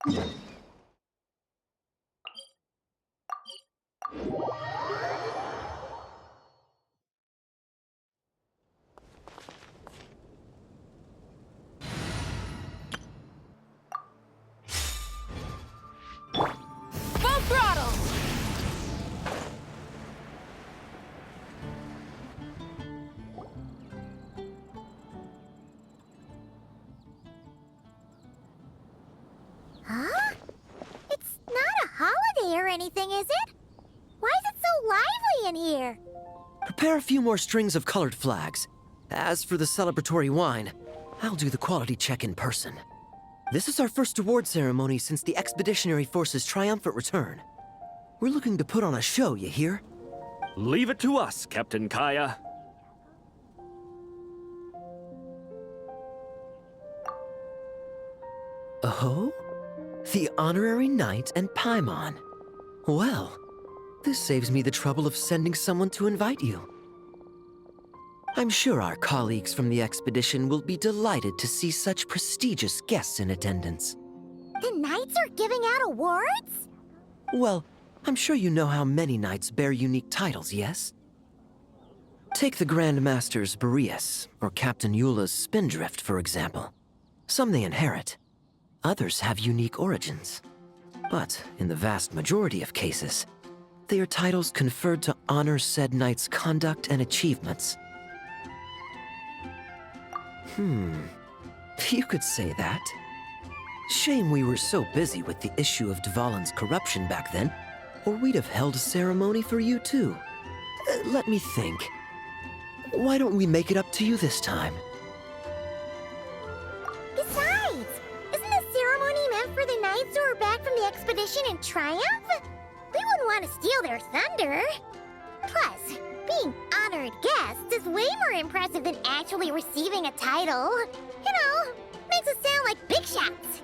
Full throttle! Huh? It's not a holiday or anything, is it? Why is it so lively in here? Prepare a few more strings of colored flags. As for the celebratory wine, I'll do the quality check in person. This is our first award ceremony since the Expeditionary Force's triumphant return. We're looking to put on a show, you hear? Leave it to us, Captain Kaya. Oh? The Honorary Knight and Paimon. Well, this saves me the trouble of sending someone to invite you. I'm sure our colleagues from the expedition will be delighted to see such prestigious guests in attendance. The knights are giving out awards? Well, I'm sure you know how many knights bear unique titles, yes? Take the Grand Masters Boreas or Captain Eula's Spindrift, for example. Some they inherit. Others have unique origins. But in the vast majority of cases, they are titles conferred to honor said knight's conduct and achievements. You could say that. Shame we were so busy with the issue of Dvalin's corruption back then, or we'd have held a ceremony for you too. Let me think. Why don't we make it up to you this time? Besides, isn't the ceremony meant for the knights who are back from the expedition in triumph? We wouldn't want to steal their thunder. Plus, being honored guests is way more impressive than actually receiving a title. You know, makes us sound like big shots.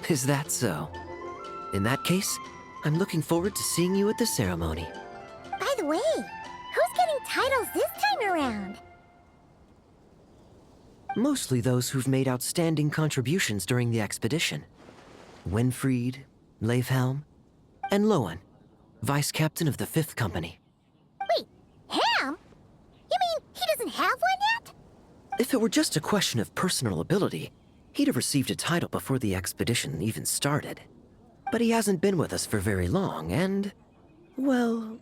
Is that so? In that case, I'm looking forward to seeing you at the ceremony. By the way, who's getting titles this time around? Mostly those who've made outstanding contributions during the expedition. Winfried, Leifhelm, and Lohen, Vice Captain of the 5th Company. Wait, Ham? You mean he doesn't have one yet? If it were just a question of personal ability, he'd have received a title before the expedition even started. But he hasn't been with us for very long, and, well,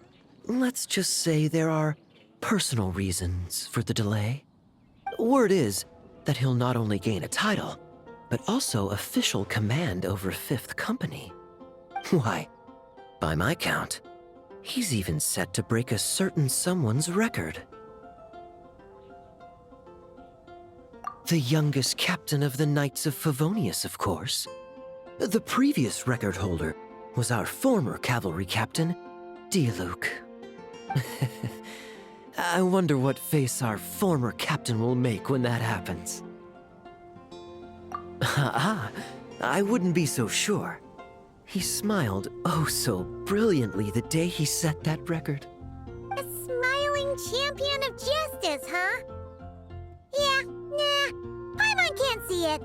let's just say there are personal reasons for the delay. Word is that he'll not only gain a title, but also official command over 5th Company. Why, by my count, he's even set to break a certain someone's record. The youngest captain of the Knights of Favonius, of course. The previous record holder was our former cavalry captain, Diluc. I wonder what face our former captain will make when that happens. I wouldn't be so sure. He smiled oh so brilliantly the day he set that record. A smiling champion of justice, huh? Yeah, nah, Paimon can't see it.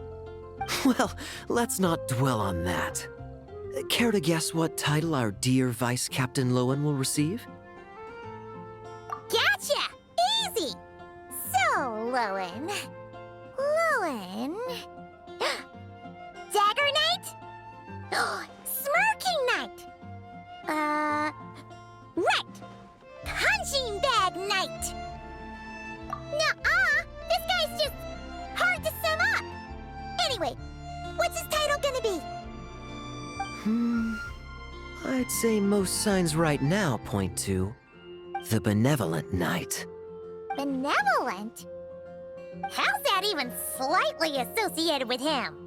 Well, let's not dwell on that. Care to guess what title our dear Vice Captain Lohen will receive? Gotcha! Easy! So, Lohen... Dagger Knight? Smirking Knight! Right! Punching Bag Knight! Nuh-uh! This guy's just hard to sum up! Anyway, what's his title gonna be? I'd say most signs right now point to the Benevolent Knight. Benevolent? How's that even slightly associated with him?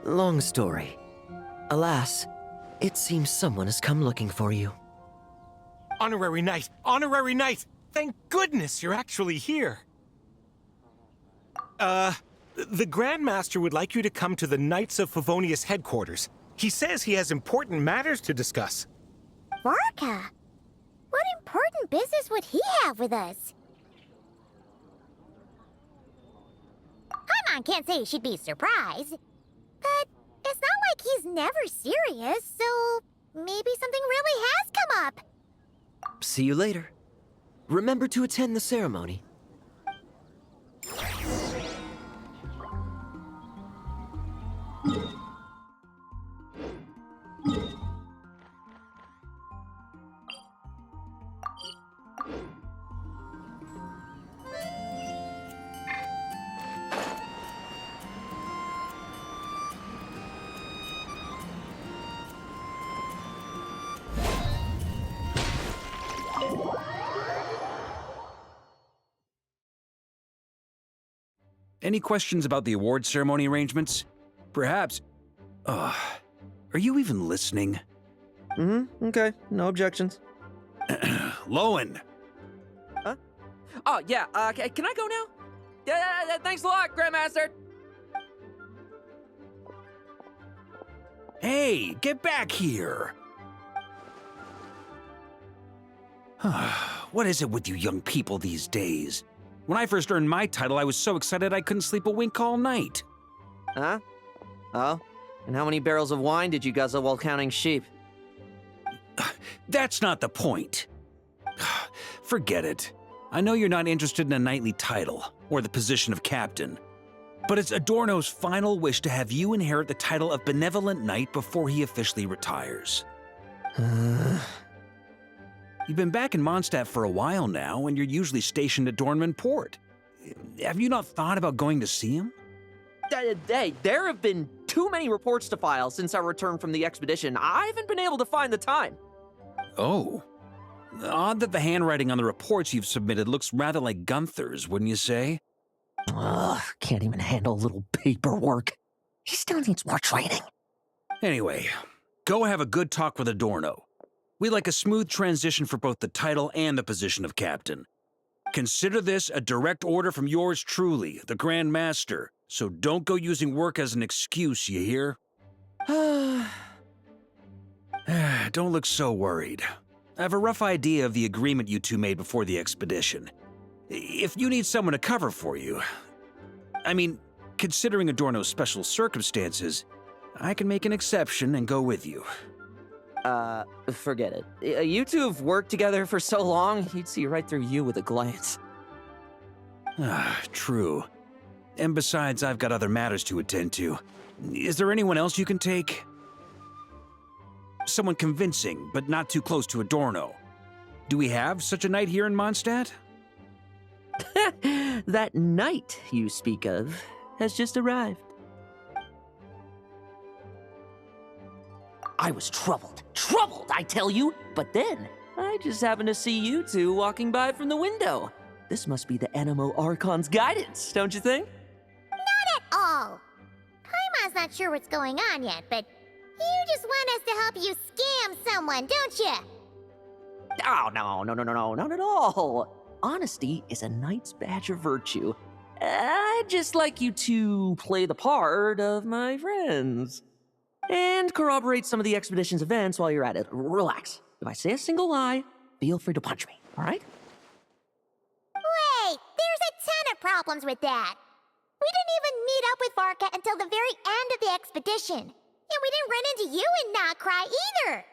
Long story. Alas, it seems someone has come looking for you. Honorary Knight! Honorary Knight! Thank goodness you're actually here. The Grand Master would like you to come to the Knights of Favonius headquarters. He says he has important matters to discuss. Varka? What important business would he have with us? Archon can't say she'd be surprised. But it's not like he's never serious, so maybe something really has come up. See you later. Remember to attend the ceremony. Any questions about the award ceremony arrangements? Perhaps. Are you even listening? Okay. No objections. Lohen! Oh, yeah, can I go now? Yeah, thanks a lot, Grandmaster! Hey, get back here! What is it with you young people these days? When I first earned my title, I was so excited I couldn't sleep a wink all night. Huh? Oh? And how many barrels of wine did you guzzle while counting sheep? That's not the point. Forget it. I know you're not interested in a knightly title, or the position of captain. But it's Adorno's final wish to have you inherit the title of Benevolent Knight before he officially retires. You've been back in Mondstadt for a while now, and you're usually stationed at Dornman Port. Have you not thought about going to see him? Hey, there have been too many reports to file since our return from the expedition. I haven't been able to find the time. Oh. Odd that the handwriting on the reports you've submitted looks rather like Gunther's, wouldn't you say? Ugh, can't even handle a little paperwork. He still needs more training. Anyway, go have a good talk with Adorno. We'd like a smooth transition for both the title and the position of captain. Consider this a direct order from yours truly, the Grand Master, so don't go using work as an excuse, you hear? Don't look so worried. I have a rough idea of the agreement you two made before the expedition. If you need someone to cover for you, I mean, considering Adorno's special circumstances, I can make an exception and go with you. Forget it. You two have worked together for so long, he'd see right through you with a glance. True. And besides, I've got other matters to attend to. Is there anyone else you can take? Someone convincing, but not too close to Adorno. Do we have such a knight here in Mondstadt? That knight you speak of has just arrived. I was troubled, I tell you, but then I just happened to see you two walking by from the window. This must be the Animo Archon's guidance, don't you think? Not at all. Paimon's not sure what's going on yet, but you just want us to help you scam someone, don't you? Oh, no, not at all. Honesty is a knight's badge of virtue. I'd just like you to play the part of my friends. And corroborate some of the expedition's events while you're at it. Relax. If I say a single lie, feel free to punch me, all right? Wait, there's a ton of problems with that. We didn't even meet up with Varka until the very end of the expedition. And we didn't run into you and not cry either.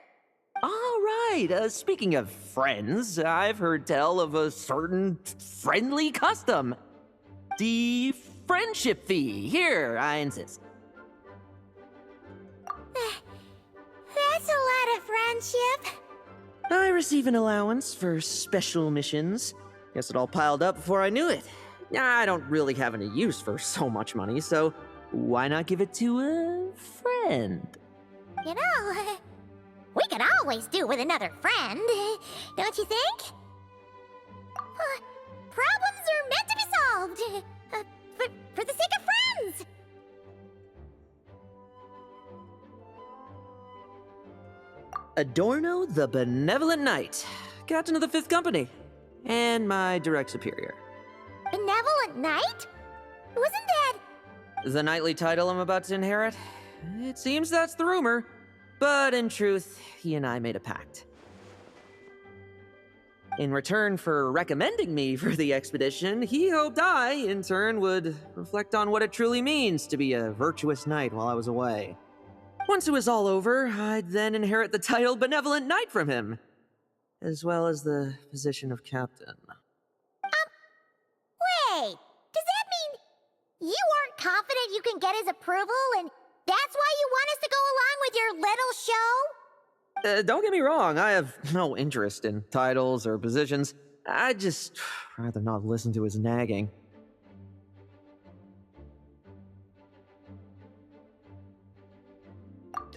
All right, speaking of friends, I've heard tell of a certain friendly custom. The friendship fee. Here, I insist. That's a lot of friendship. I receive an allowance for special missions. Guess it all piled up before I knew it. I don't really have any use for so much money, so why not give it to a friend? You know, we could always do with another friend, don't you think? Problems are meant to be solved. For the sake of friends. Adorno the Benevolent Knight, Captain of the 5th Company, and my direct superior. Benevolent Knight? Wasn't that... The knightly title I'm about to inherit? It seems that's the rumor, but in truth, he and I made a pact. In return for recommending me for the expedition, he hoped I, in turn, would reflect on what it truly means to be a virtuous knight while I was away. Once it was all over, I'd then inherit the title Benevolent Knight from him, as well as the position of captain. Wait, does that mean you aren't confident you can get his approval, and that's why you want us to go along with your little show? Don't get me wrong, I have no interest in titles or positions. I'd just rather not listen to his nagging.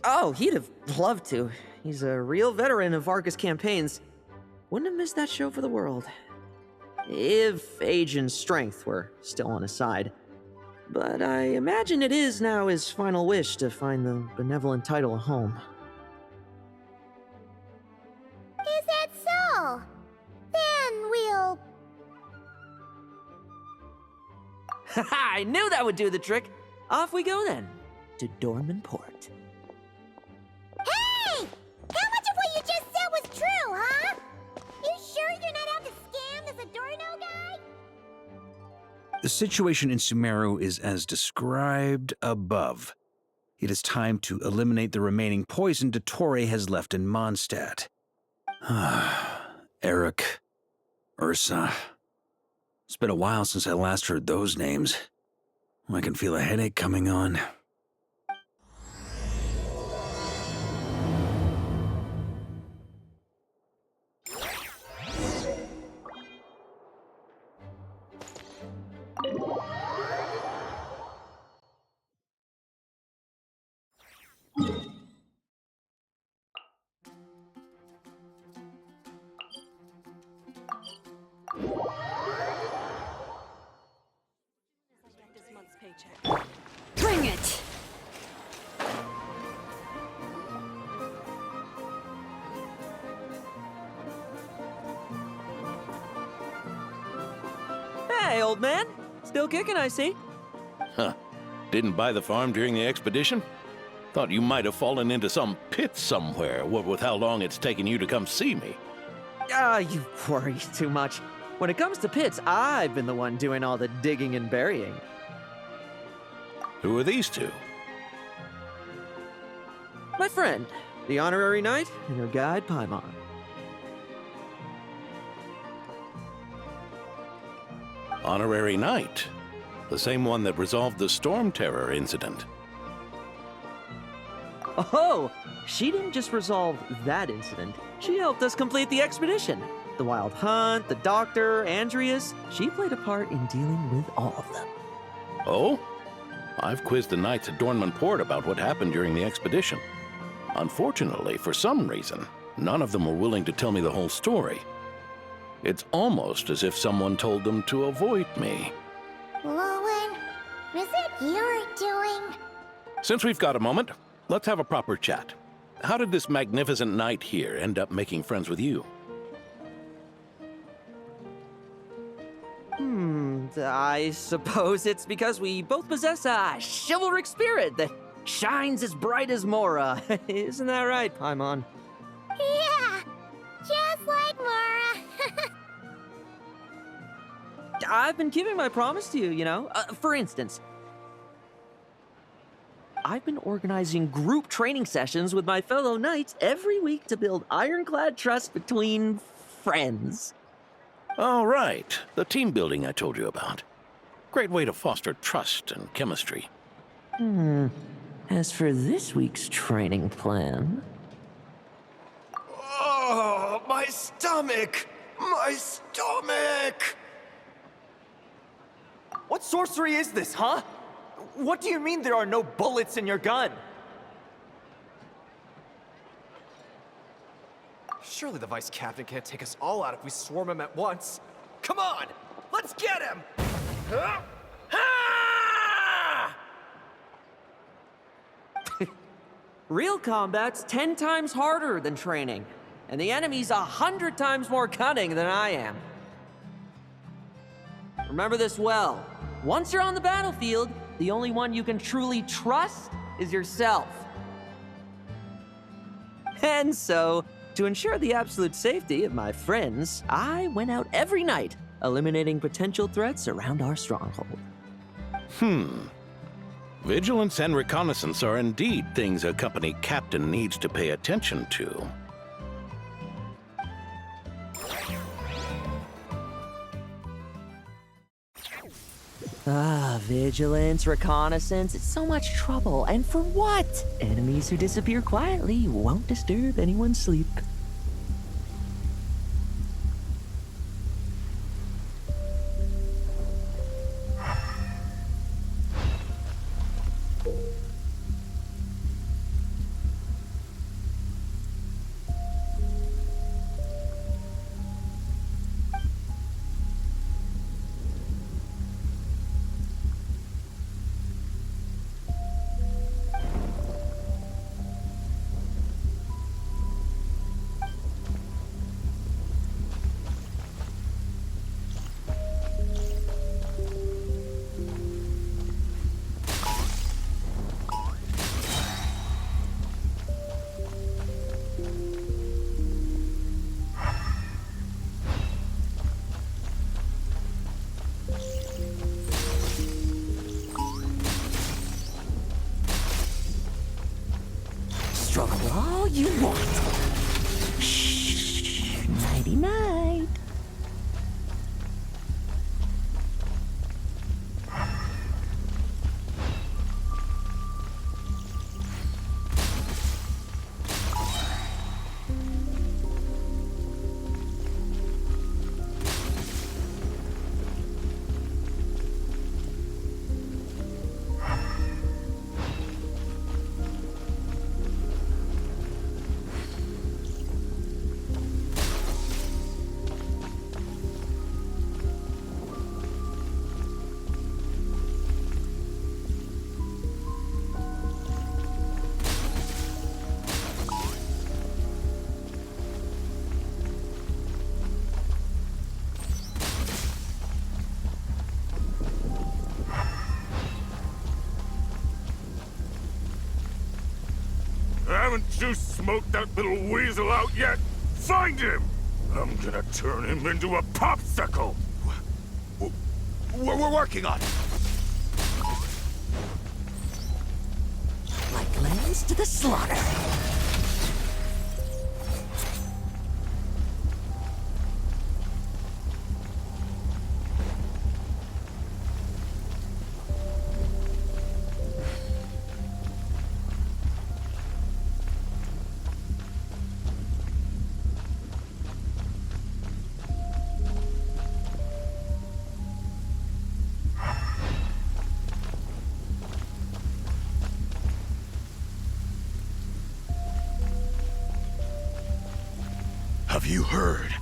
Oh, he'd have loved to. He's a real veteran of Argus campaigns. Wouldn't have missed that show for the world. If age and strength were still on his side. But I imagine it is now his final wish to find the benevolent title a home. Is that so? Then we'll... I knew that would do the trick! Off we go then, to Dorman Port. Hey! How much of what you just said was true, huh? You sure you're not out to scam this Adorno guy? The situation in Sumeru is as described above. It is time to eliminate the remaining poison Dottore has left in Mondstadt. Eric, Ursa. It's been a while since I last heard those names. I can feel a headache coming on. Bring it! Hey, old man. Still kicking, I see. Huh. Didn't buy the farm during the expedition? Thought you might have fallen into some pit somewhere, what with how long it's taken you to come see me. You worry too much. When it comes to pits, I've been the one doing all the digging and burying. Who are these two? My friend, the honorary knight, and your guide, Paimon. Honorary Knight. The same one that resolved the Storm Terror incident. Oh, she didn't just resolve that incident. She helped us complete the expedition. The Wild Hunt, the Doctor, Andreas. She played a part in dealing with all of them. Oh? I've quizzed the knights at Dorman Port about what happened during the expedition. Unfortunately, for some reason, none of them were willing to tell me the whole story. It's almost as if someone told them to avoid me. Lohen, is it your doing? Since we've got a moment, let's have a proper chat. How did this magnificent knight here end up making friends with you? I suppose it's because we both possess a chivalric spirit that shines as bright as Mora. Isn't that right, Paimon? Yeah, just like Mara. I've been keeping my promise to you, you know. For instance, I've been organizing group training sessions with my fellow knights every week to build ironclad trust between friends. Oh, right. The team building I told you about. Great way to foster trust and chemistry. As for this week's training plan... Oh, my stomach! My stomach! What sorcery is this, huh? What do you mean there are no bullets in your gun? Surely the Vice Captain can't take us all out if we swarm him at once. Come on! Let's get him! Huh? Ah! Real combat's 10 times harder than training, and the enemy's 100 times more cunning than I am. Remember this well. Once you're on the battlefield, the only one you can truly trust is yourself. And so, To ensure the absolute safety of my friends, I went out every night, eliminating potential threats around our stronghold. Vigilance and reconnaissance are indeed things a company captain needs to pay attention to. Vigilance, reconnaissance, it's so much trouble. And for what? Enemies who disappear quietly won't disturb anyone's sleep. Struggle all you want. Shh. Nighty night. Haven't you smoked that little weasel out yet? Find him! I'm gonna turn him into a popsicle! We're working on it. Like lambs to the slaughter. Have you heard?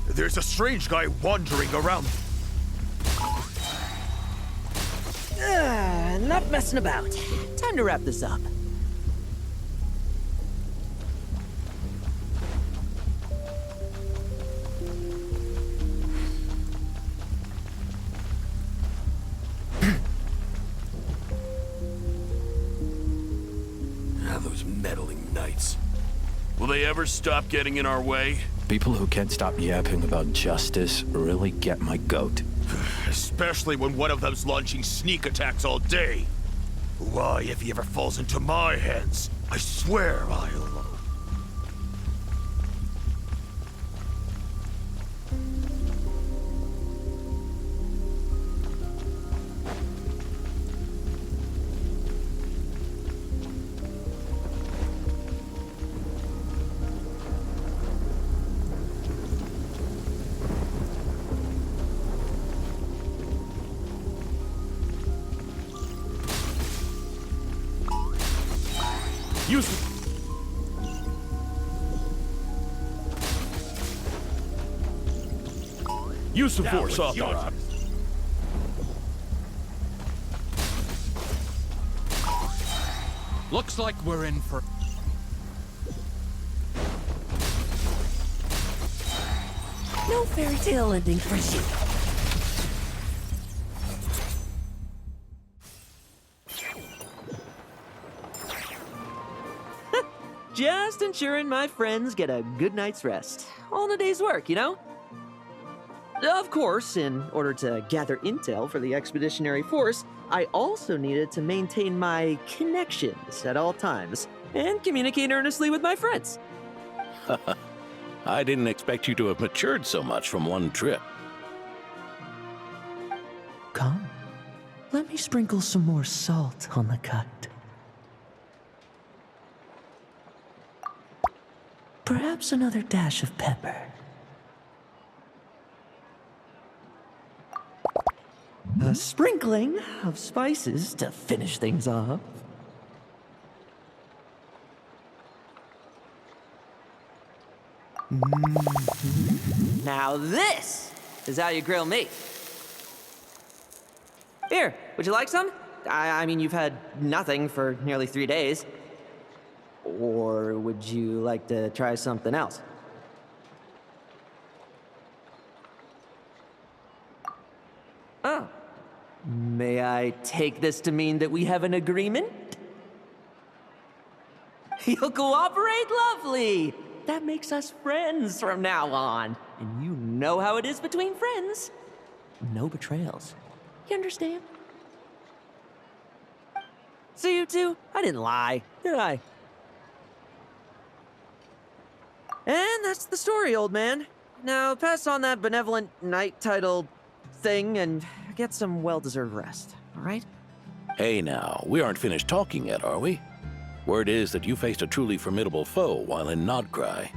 There's a strange guy wandering around. Not messing about. Time to wrap this up. Those meddling knights. Will they ever stop getting in our way? People who can't stop yapping about justice really get my goat. Especially when one of them's launching sneak attacks all day. Why, if he ever falls into my hands, I swear I'll... Use the force authorized. Looks like we're in for... No fairy tale ending for you. Just ensuring my friends get a good night's rest. All in a day's work, you know? Of course, in order to gather intel for the expeditionary force, I also needed to maintain my connections at all times and communicate earnestly with my friends. I didn't expect you to have matured so much from one trip. Come, let me sprinkle some more salt on the cut. Perhaps another dash of pepper. A sprinkling of spices to finish things off. Now this is how you grill meat. Here, would you like some? I mean, you've had nothing for nearly 3 days. Or would you like to try something else? Oh. May I take this to mean that we have an agreement? You'll cooperate? Lovely! That makes us friends from now on. And you know how it is between friends. No betrayals. You understand? So you two, I didn't lie, did I? And that's the story, old man. Now pass on that benevolent knight title thing and get some well-deserved rest, all right? Hey now, we aren't finished talking yet, are we? Word is that you faced a truly formidable foe while in Nodcry.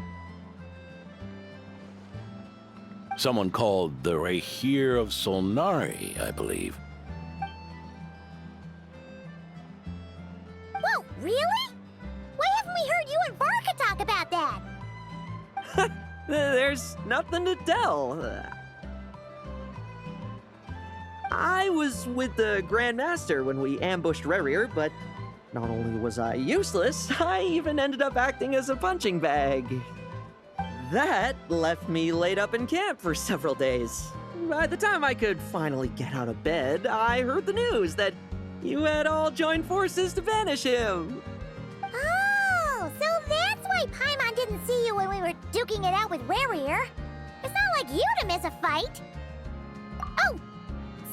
Someone called the Rahir of Solnari, I believe. Whoa, really? Why haven't we heard you and Varka talk about that? There's nothing to tell. I was with the Grand Master when we ambushed Rerir, but not only was I useless, I even ended up acting as a punching bag. That left me laid up in camp for several days. By the time I could finally get out of bed, I heard the news that you had all joined forces to banish him. Oh, so that's why Paimon didn't see you when we were duking it out with Rerir. It's not like you to miss a fight. Oh,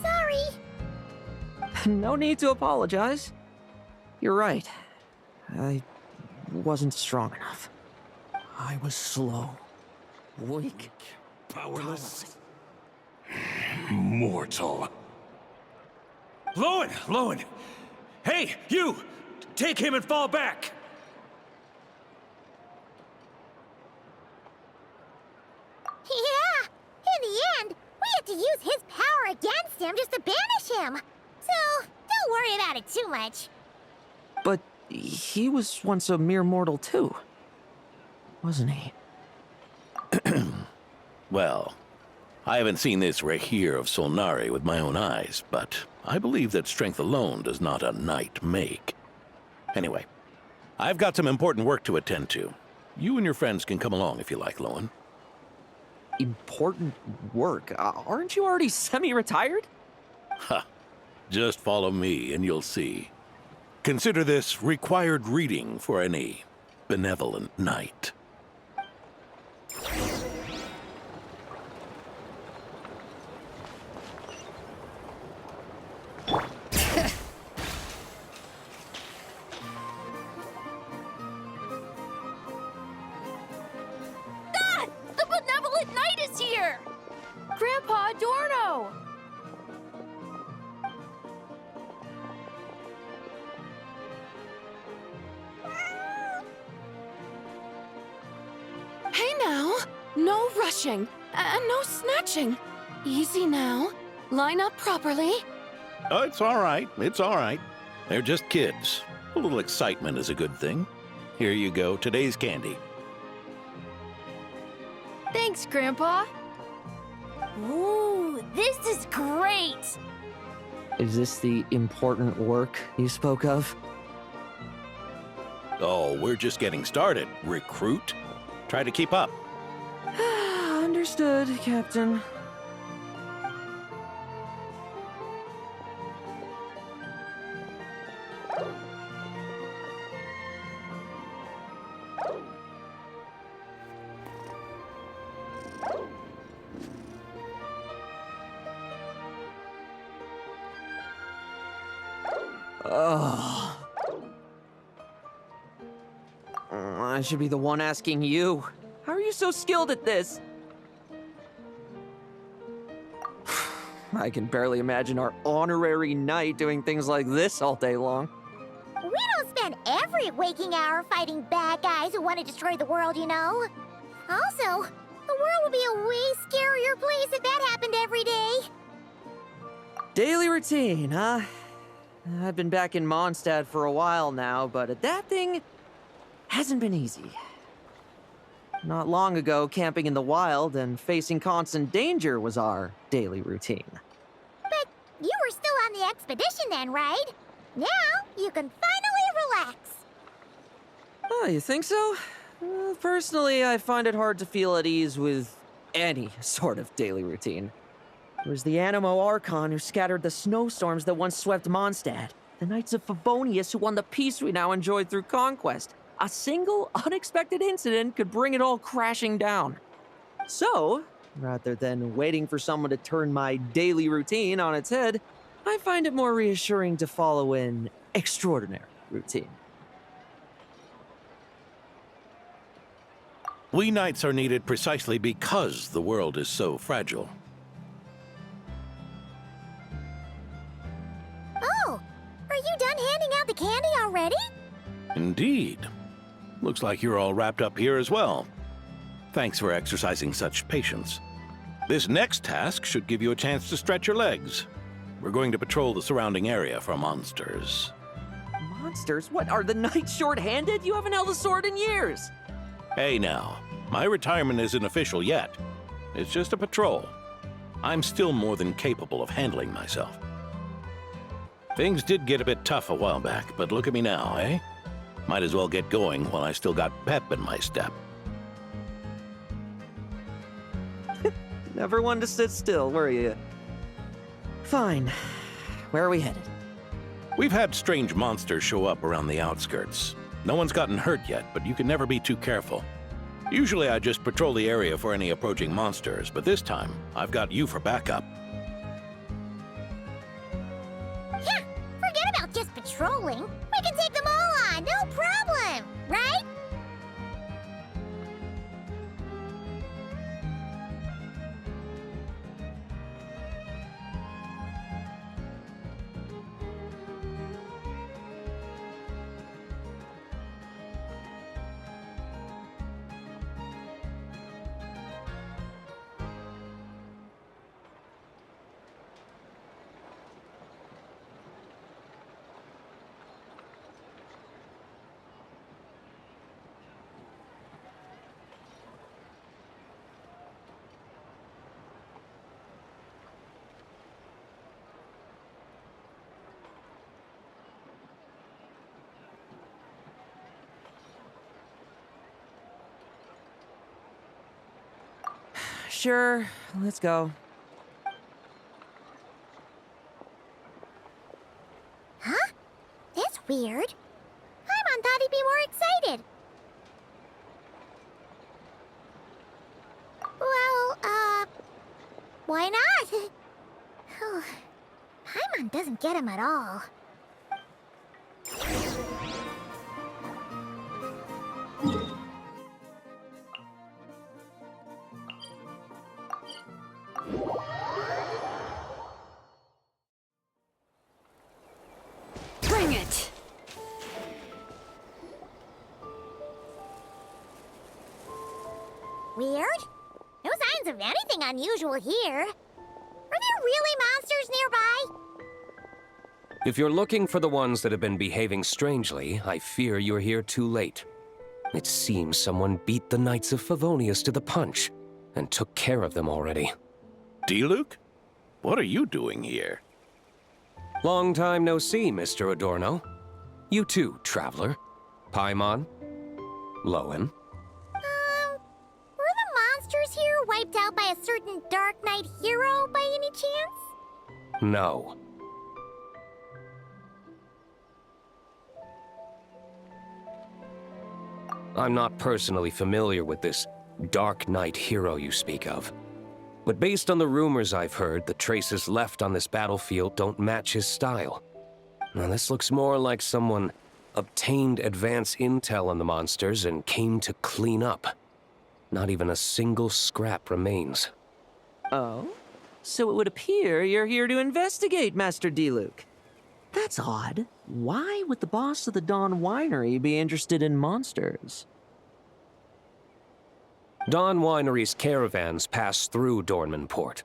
sorry. No need to apologize. You're right. I wasn't strong enough. I was slow, weak, Powerless. Mortal. Lohen! Hey, you! Take him and fall back! Yeah, in the end, we had to use his power against him just to banish him. So, don't worry about it too much. But he was once a mere mortal too, wasn't he? Well, I haven't seen this Rahir of Solnari with my own eyes, but I believe that strength alone does not a knight make. Anyway, I've got some important work to attend to. You and your friends can come along if you like, Lohen. Important work? Aren't you already semi-retired? Ha! Just follow me and you'll see. Consider this required reading for any benevolent knight. God! The benevolent knight is here! Grandpa Adorno! Hey now! No rushing, and no snatching. Easy now. Line up properly. Oh, it's all right. It's all right. They're just kids. A little excitement is a good thing. Here you go, today's candy. Thanks, Grandpa. Ooh, this is great! Is this the important work you spoke of? Oh, we're just getting started. Recruit? Try to keep up. Understood, Captain. Ugh. I should be the one asking you. How are you so skilled at this? I can barely imagine our honorary knight doing things like this all day long. We don't spend every waking hour fighting bad guys who want to destroy the world, you know. Also, the world would be a way scarier place if that happened every day. Daily routine, huh? I've been back in Mondstadt for a while now, but adapting hasn't been easy. Not long ago, camping in the wild and facing constant danger was our daily routine. But you were still on the expedition then, right? Now you can finally relax. Oh, you think so? Personally, I find it hard to feel at ease with any sort of daily routine. It was the Animo Archon who scattered the snowstorms that once swept Mondstadt. The Knights of Favonius who won the peace we now enjoy through conquest. A single, unexpected incident could bring it all crashing down. So, rather than waiting for someone to turn my daily routine on its head, I find it more reassuring to follow an extraordinary routine. We knights are needed precisely because the world is so fragile. Oh, are you done handing out the candy already? Indeed. Looks like you're all wrapped up here as well. Thanks for exercising such patience. This next task should give you a chance to stretch your legs. We're going to patrol the surrounding area for monsters. Monsters? What, are the knights short-handed? You haven't held a sword in years! Hey now, my retirement isn't official yet. It's just a patrol. I'm still more than capable of handling myself. Things did get a bit tough a while back, but look at me now, eh? Might as well get going while I still got pep in my step. Never one to sit still, were you? Fine. Where are we headed? We've had strange monsters show up around the outskirts. No one's gotten hurt yet, but you can never be too careful. Usually I just patrol the area for any approaching monsters, but this time I've got you for backup. Yeah, forget about just patrolling. We can take them all on, no problem, right? Sure, let's go. Huh? That's weird. Paimon thought he'd be more excited. Well, why not? Paimon doesn't get him at all. Bring it! Weird? No signs of anything unusual here. Are there really monsters nearby? If you're looking for the ones that have been behaving strangely, I fear you're here too late. It seems someone beat the Knights of Favonius to the punch, and took care of them already. D-Luke? What are you doing here? Long time no see, Mr. Adorno. You too, traveler. Paimon? Lohen? Were the monsters here wiped out by a certain Dark Knight hero by any chance? No. I'm not personally familiar with this Dark Knight hero you speak of. But based on the rumors I've heard, the traces left on this battlefield don't match his style. Now, this looks more like someone obtained advance intel on the monsters and came to clean up. Not even a single scrap remains. Oh? So it would appear you're here to investigate, Master D-Luke. That's odd. Why would the boss of the Dawn Winery be interested in monsters? Dawn Winery's caravans pass through Dornman Port.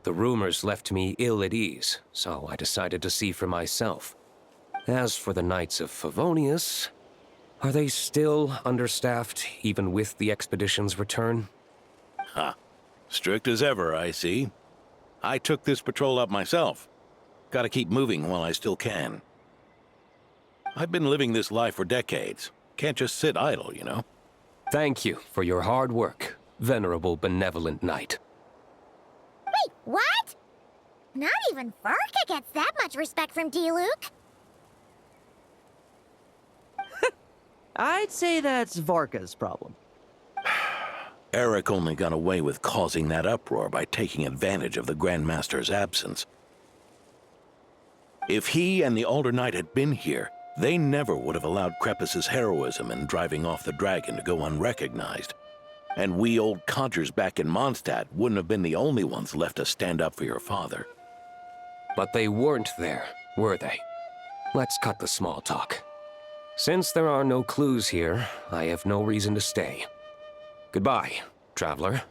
The rumors left me ill at ease, so I decided to see for myself. As for the Knights of Favonius, are they still understaffed, even with the expedition's return? Ha. Strict as ever, I see. I took this patrol up myself. Gotta keep moving while I still can. I've been living this life for decades. Can't just sit idle, you know? Thank you for your hard work, venerable benevolent knight. Wait, what? Not even Varka gets that much respect from D-Luke. I'd say that's Varka's problem. Eric only got away with causing that uproar by taking advantage of the Grandmaster's absence. If he and the Alder Knight had been here, they never would have allowed Crepus's heroism in driving off the dragon to go unrecognized. And we old codgers back in Mondstadt wouldn't have been the only ones left to stand up for your father. But they weren't there, were they? Let's cut the small talk. Since there are no clues here, I have no reason to stay. Goodbye, traveler,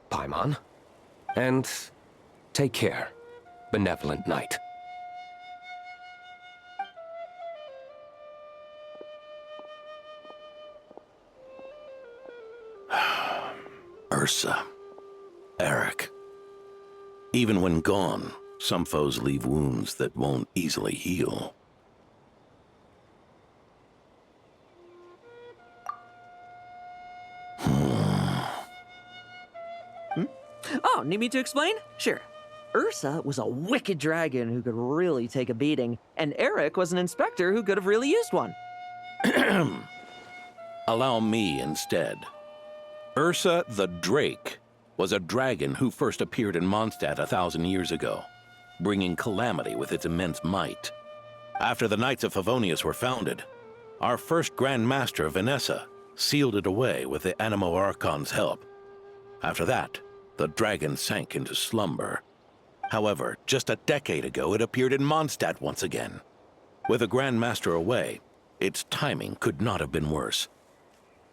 Paimon, and take care, benevolent knight. Ursa, Eric. Even when gone, some foes leave wounds that won't easily heal. Oh, need me to explain? Sure. Ursa was a wicked dragon who could really take a beating, and Eric was an inspector who could have really used one. Allow me instead. Ursa the Drake was a dragon who first appeared in Mondstadt 1,000 years ago, bringing calamity with its immense might. After the Knights of Favonius were founded, our first Grand Master, Vanessa, sealed it away with the Animo Archon's help. After that, the dragon sank into slumber. However, just a decade ago, it appeared in Mondstadt once again. With the Grand Master away, its timing could not have been worse.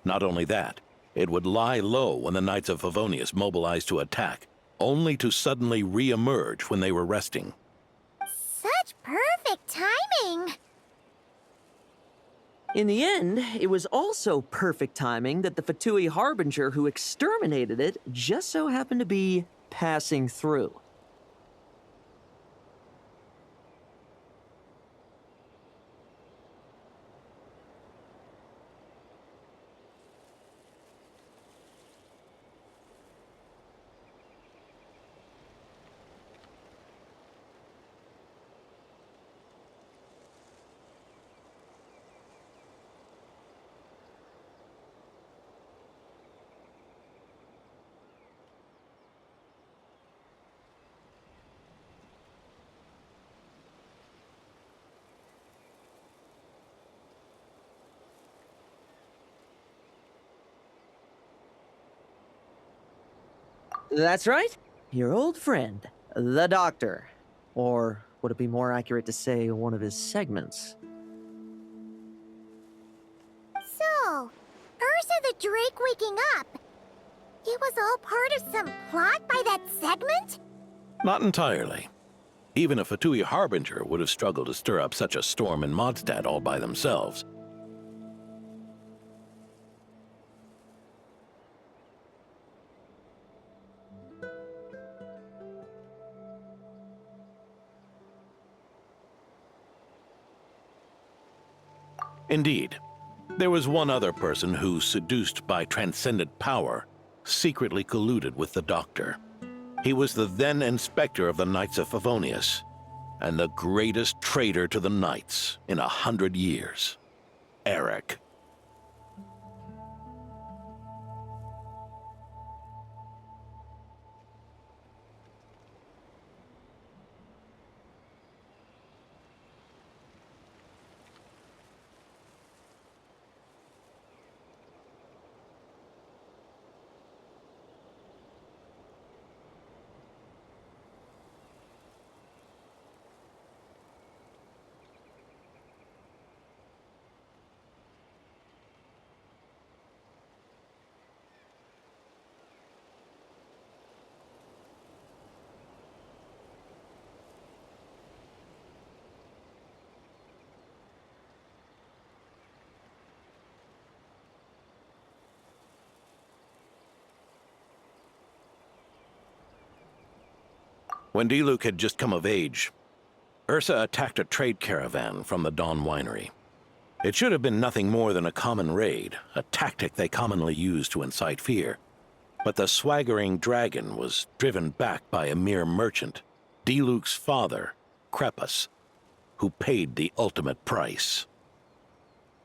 Not only that, it would lie low when the Knights of Favonius mobilized to attack, only to suddenly re-emerge when they were resting. Such perfect timing. In the end, it was also perfect timing that the Fatui Harbinger who exterminated it just so happened to be passing through. That's right. Your old friend, the Doctor. Or would it be more accurate to say one of his segments? So, Ursa the Drake waking up. It was all part of some plot by that segment? Not entirely. Even a Fatui Harbinger would have struggled to stir up such a storm in Mondstadt all by themselves. Indeed, there was one other person who, seduced by transcendent power, secretly colluded with the Doctor. He was the then Inspector of the Knights of Favonius, and the greatest traitor to the Knights in 100 years, Eric. When Diluc had just come of age, Ursa attacked a trade caravan from the Dawn Winery. It should have been nothing more than a common raid, a tactic they commonly use to incite fear. But the swaggering dragon was driven back by a mere merchant, Diluc's father, Lepus, who paid the ultimate price.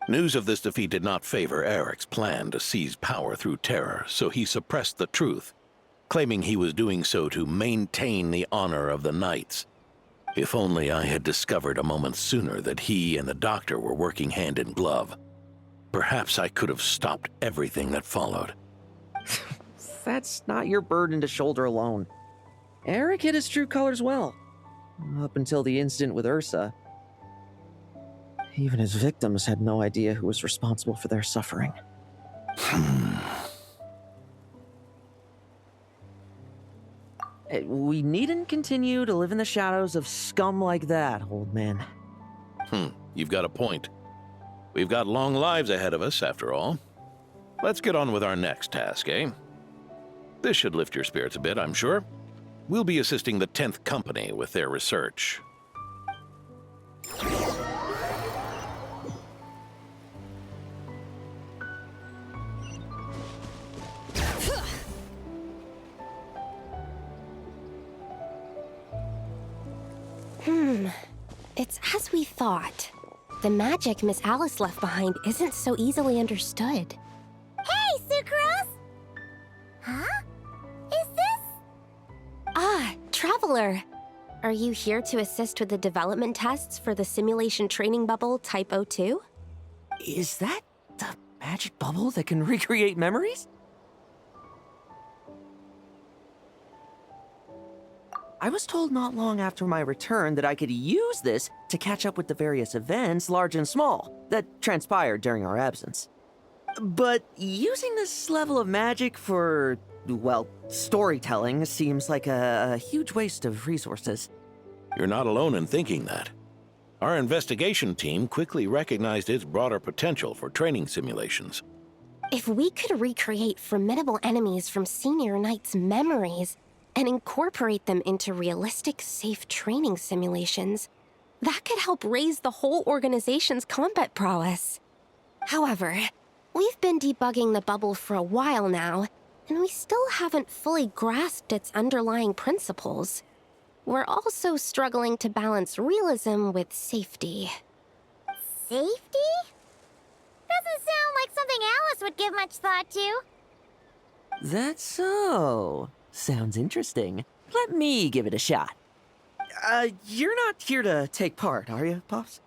News of this defeat did not favor Eric's plan to seize power through terror, so he suppressed the truth, claiming he was doing so to maintain the honor of the Knights. If only I had discovered a moment sooner that he and the doctor were working hand in glove. Perhaps I could have stopped everything that followed. That's not your burden to shoulder alone. Eric hid his true colors well. Up until the incident with Ursa. Even his victims had no idea who was responsible for their suffering. We needn't continue to live in the shadows of scum like that, old man. You've got a point. We've got long lives ahead of us, after all. Let's get on with our next task, eh? This should lift your spirits a bit, I'm sure. We'll be assisting the 10th Company with their research. It's as we thought. The magic Miss Alice left behind isn't so easily understood. Hey, Sucrose! Huh? Is this? Ah, Traveler! Are you here to assist with the development tests for the simulation training bubble Type 02? Is that the magic bubble that can recreate memories? I was told not long after my return that I could use this to catch up with the various events, large and small, that transpired during our absence. But using this level of magic for, well, storytelling seems like a huge waste of resources. You're not alone in thinking that. Our investigation team quickly recognized its broader potential for training simulations. If we could recreate formidable enemies from Senior Knight's memories and incorporate them into realistic, safe training simulations, that could help raise the whole organization's combat prowess. However, we've been debugging the bubble for a while now, and we still haven't fully grasped its underlying principles. We're also struggling to balance realism with safety. Safety? Doesn't sound like something Alice would give much thought to. That's so. Sounds interesting. Let me give it a shot. You're not here to take part, are you, Pops?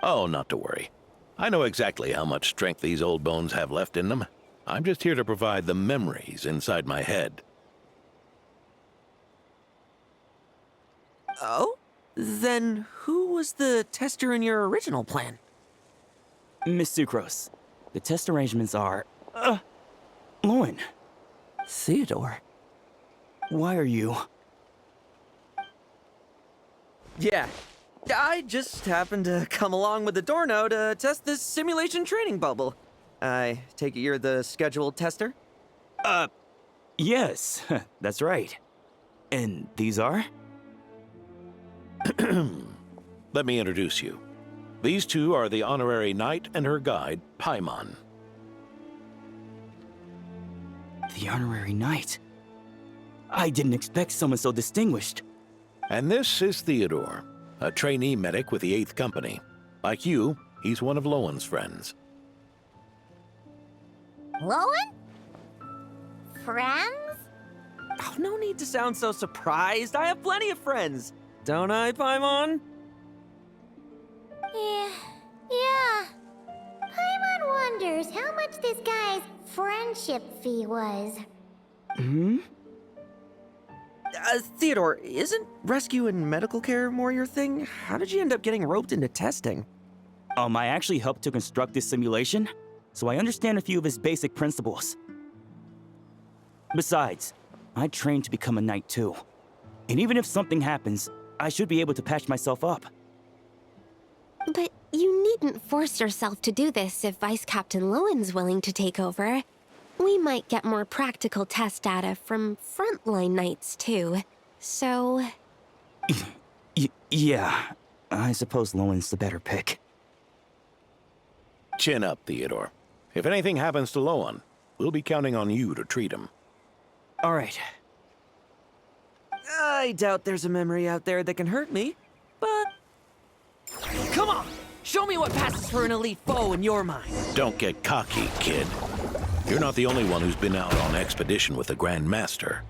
Oh, not to worry. I know exactly how much strength these old bones have left in them. I'm just here to provide the memories inside my head. Oh? Then who was the tester in your original plan? Miss Sucrose, the test arrangements are... Lohen. Theodore. Why are you... Yeah, I just happened to come along with the Dorno to test this simulation training bubble. I take it you're the scheduled tester? Yes, that's right. And these are? Let me introduce you. These two are the honorary knight and her guide, Paimon. The honorary knight? I didn't expect someone so distinguished. And this is Theodore, a trainee medic with the 8th Company. Like you, he's one of Lohen's friends. Lohen? Friends? Oh, no need to sound so surprised. I have plenty of friends. Don't I, Paimon? Yeah. Paimon wonders how much this guy's friendship fee was. Theodore, isn't rescue and medical care more your thing? How did you end up getting roped into testing? I actually helped to construct this simulation, so I understand a few of his basic principles. Besides, I trained to become a knight too. And even if something happens, I should be able to patch myself up. But you needn't force yourself to do this if Vice Captain Lowen's willing to take over. We might get more practical test data from frontline knights, too. So... Yeah, I suppose Lohen's the better pick. Chin up, Theodore. If anything happens to Lohen, we'll be counting on you to treat him. All right. I doubt there's a memory out there that can hurt me, but... Come on! Show me what passes for an elite foe in your mind. Don't get cocky, kid. You're not the only one who's been out on expedition with the Grand Master.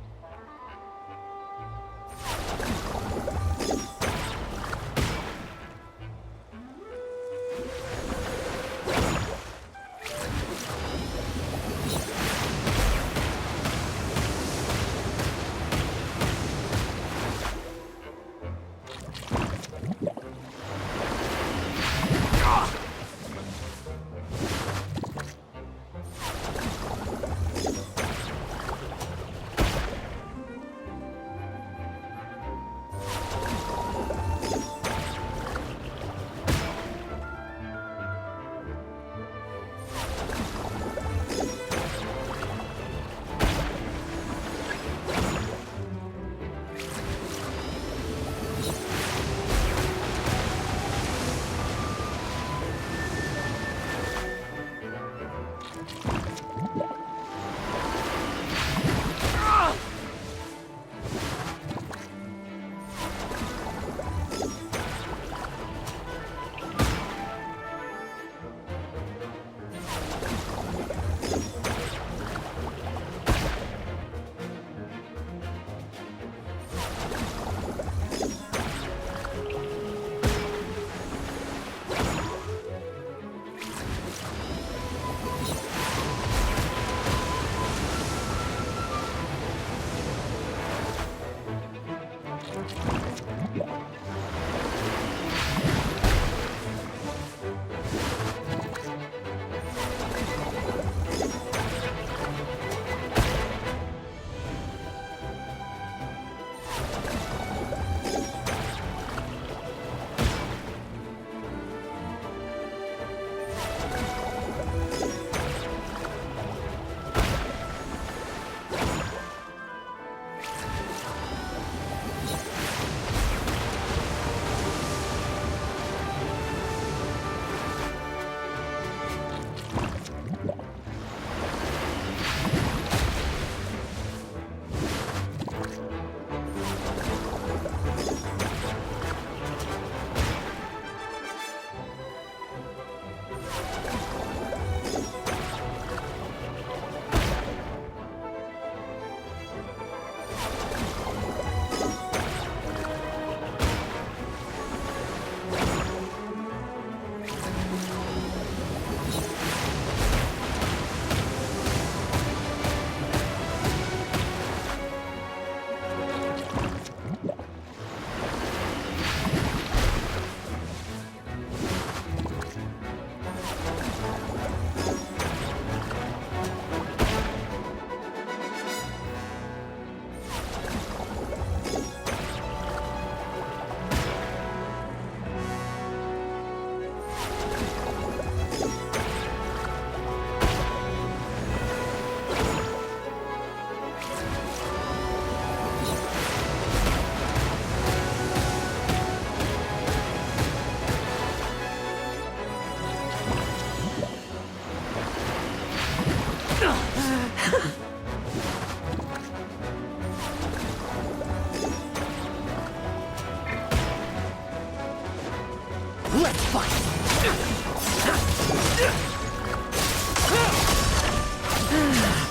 Let's fight!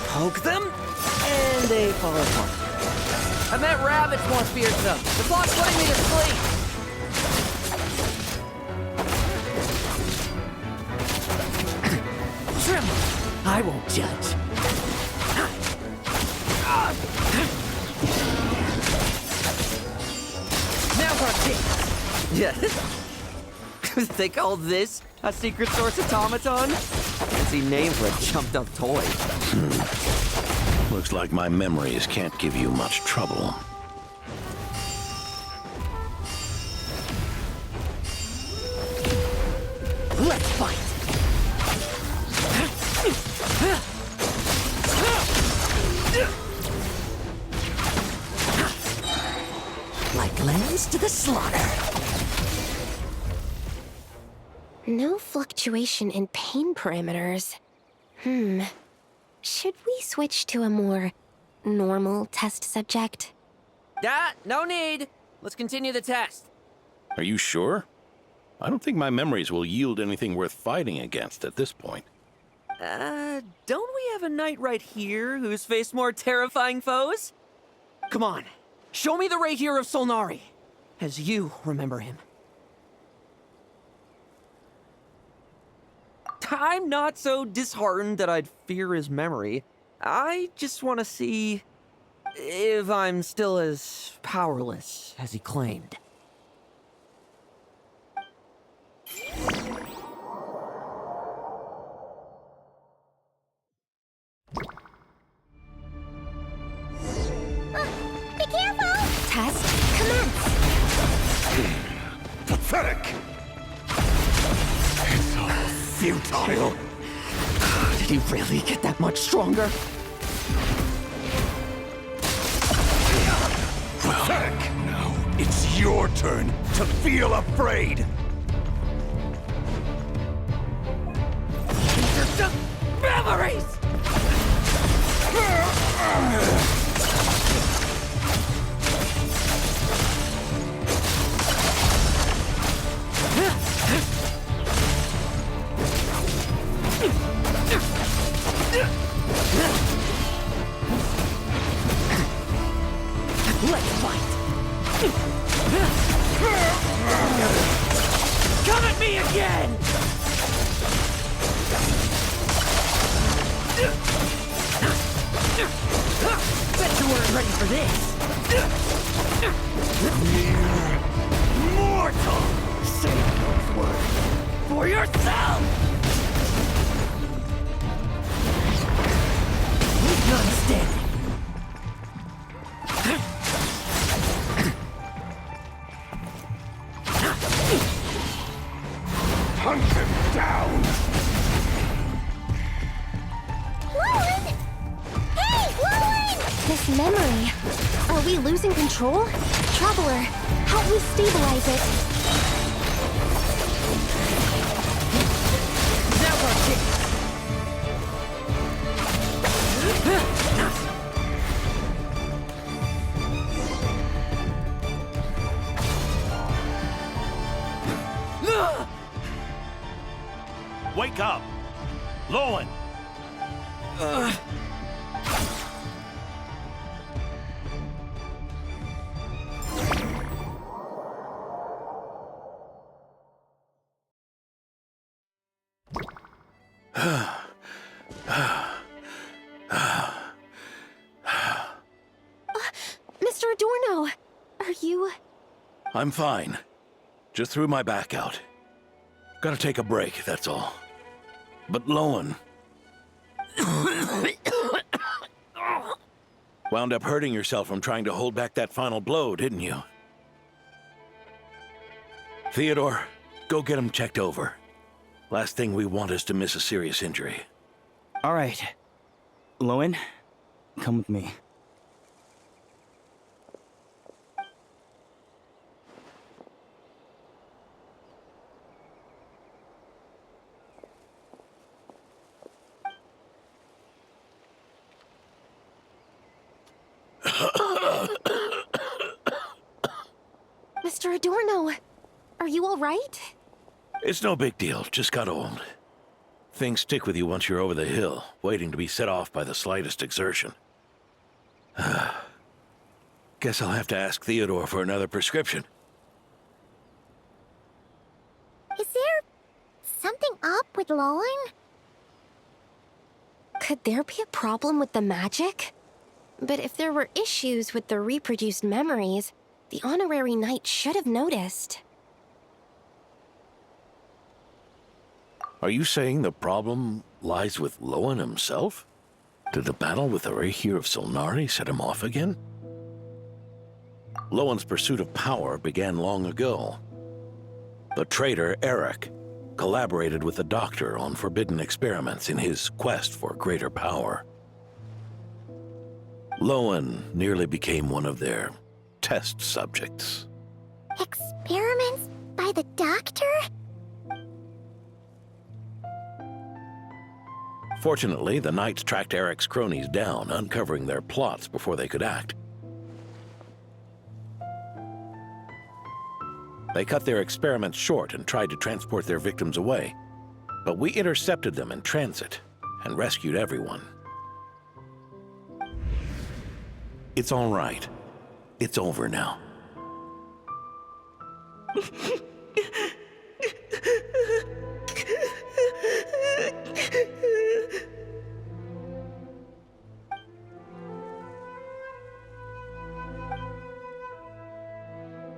Poke them, and they fall apart. I met rabbits more fearsome. The clock's putting me to sleep. Tremble. I won't judge. Now's our chance. Yeah. They call this a secret source automaton? Fancy name for a jumped up toy. Looks like my memories can't give you much trouble. Let's fight! comes to the slaughter. No fluctuation in pain parameters. Should we switch to a more normal test subject? No need. Let's continue the test. Are you sure? I don't think my memories will yield anything worth fighting against at this point. Don't we have a knight right here who's faced more terrifying foes? Come on, show me the Rahier of Solnari, as you remember him. I'm not so disheartened that I'd fear his memory. I just want to see if I'm still as powerless as he claimed. Be careful! Test commence! Pathetic! It's all futile. Did he really get that much stronger? Pathetic! Now it's your turn to feel afraid! These are just memories! Let's fight! Come at me again! Bet you weren't ready for this! Mere mortal! Say those words for yourself! He's not standing. Hunt him down! Lohen! Hey, Lohen! This memory. Are we losing control? Traveler, help me stabilize it. Now's our chance. Wake up! Lohen! Mr. Adorno, are you... I'm fine. Just threw my back out. Gotta take a break, that's all. But Lohen... wound up hurting yourself from trying to hold back that final blow, didn't you? Theodore, go get him checked over. Last thing we want is to miss a serious injury. All right. Lohen, come with me. Mr. Adorno, are you all right? It's no big deal, just got old. Things stick with you once you're over the hill, waiting to be set off by the slightest exertion. Guess I'll have to ask Theodore for another prescription. Is there something up with Lohen? Could there be a problem with the magic? But if there were issues with the reproduced memories, the honorary knight should have noticed. Are you saying the problem lies with Lohen himself? Did the battle with the Rahier of Solnari set him off again? Lohen's pursuit of power began long ago. The traitor, Eric, collaborated with the Doctor on forbidden experiments in his quest for greater power. Lohen nearly became one of their test subjects. Experiments by the doctor? Fortunately, the Knights tracked Eric's cronies down, uncovering their plots before they could act. They cut their experiments short and tried to transport their victims away. But we intercepted them in transit and rescued everyone. It's all right. It's over now.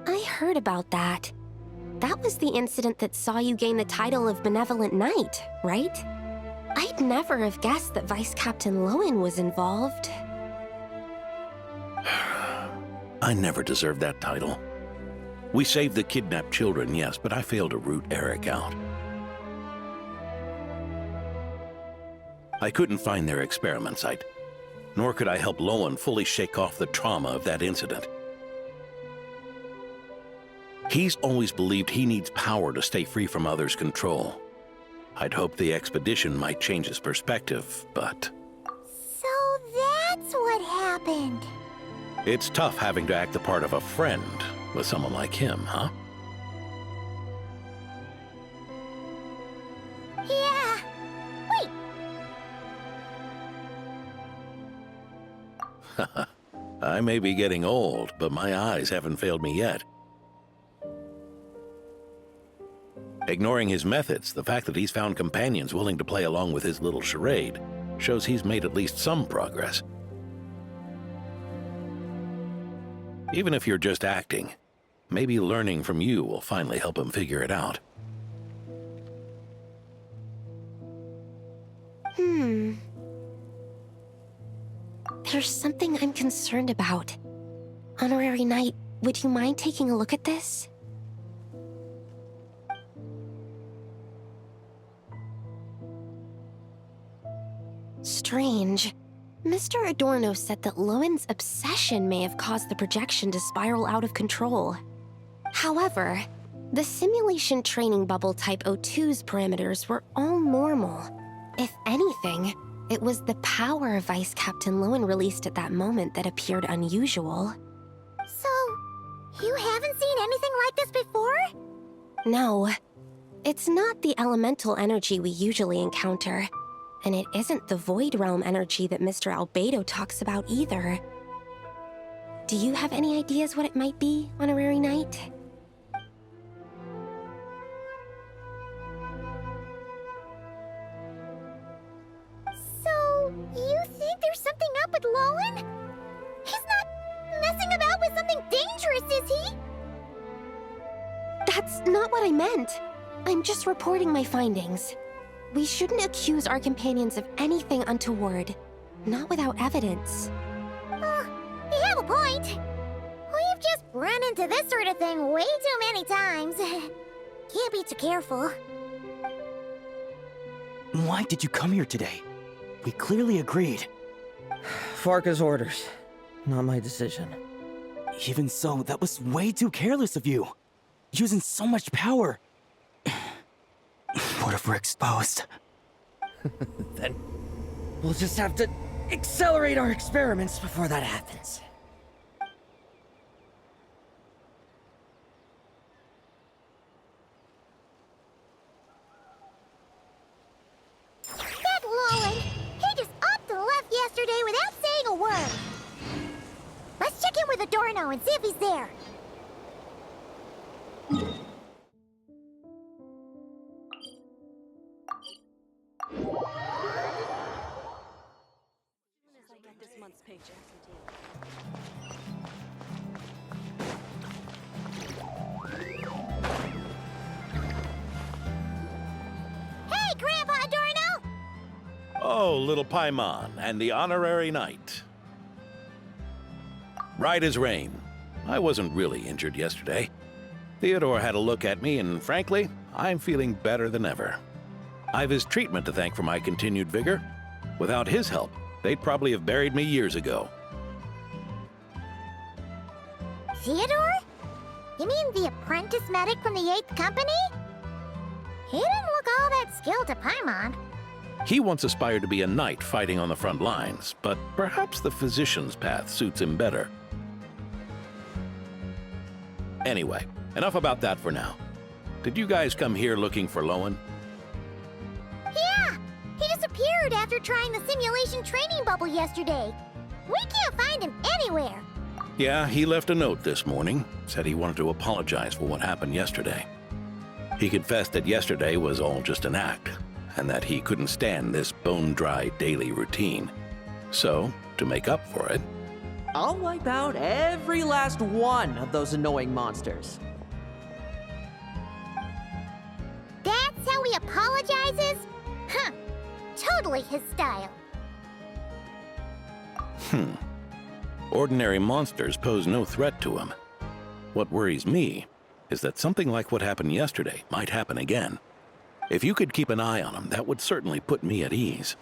I heard about that. That was the incident that saw you gain the title of Benevolent Knight, right? I'd never have guessed that Vice Captain Lohen was involved. I never deserved that title. We saved the kidnapped children, yes, but I failed to root Eric out. I couldn't find their experiment site, nor could I help Lohen fully shake off the trauma of that incident. He's always believed he needs power to stay free from others' control. I'd hoped the expedition might change his perspective, but... So that's what happened. It's tough having to act the part of a friend with someone like him, huh? Yeah. Wait. I may be getting old, but my eyes haven't failed me yet. Ignoring his methods, the fact that he's found companions willing to play along with his little charade shows he's made at least some progress. Even if you're just acting, maybe learning from you will finally help him figure it out. There's something I'm concerned about. Honorary Knight, would you mind taking a look at this? Strange. Mr. Adorno said that Lowen's obsession may have caused the projection to spiral out of control. However, the simulation training bubble Type 02's parameters were all normal. If anything, it was the power Vice Captain Lohen released at that moment that appeared unusual. So, you haven't seen anything like this before? No. It's not the elemental energy we usually encounter. And it isn't the Void Realm energy that Mr. Albedo talks about either. Do you have any ideas what it might be, Honorary Knight? So, you think there's something up with Lohen? He's not messing about with something dangerous, is he? That's not what I meant. I'm just reporting my findings. We shouldn't accuse our companions of anything untoward. Not without evidence. You have a point. We've just run into this sort of thing way too many times. Can't be too careful. Why did you come here today? We clearly agreed. Farka's orders, not my decision. Even so, that was way too careless of you. Using so much power. What if we're exposed? Then we'll just have to accelerate our experiments before that happens. That Lohen, he just upped and left yesterday without saying a word. Let's check in with Adorno and see if he's there. Hey, Grandpa Adorno! Oh, little Paimon and the Honorary Knight. Right as rain. I wasn't really injured yesterday. Theodore had a look at me, and frankly, I'm feeling better than ever. I've his treatment to thank for my continued vigor. Without his help, they'd probably have buried me years ago. Theodore? You mean the apprentice medic from the 8th Company? He didn't look all that skilled to Paimon. He once aspired to be a knight fighting on the front lines, but perhaps the physician's path suits him better. Anyway, enough about that for now. Did you guys come here looking for Lohen? Yeah! He disappeared after trying the simulation training bubble yesterday. We can't find him anywhere. Yeah, he left a note this morning. Said he wanted to apologize for what happened yesterday. He confessed that yesterday was all just an act, and that he couldn't stand this bone-dry daily routine. So, to make up for it, I'll wipe out every last one of those annoying monsters. That's how he apologizes? Huh. Totally his style. Ordinary monsters pose no threat to him. What worries me is that something like what happened yesterday might happen again. If you could keep an eye on him, that would certainly put me at ease.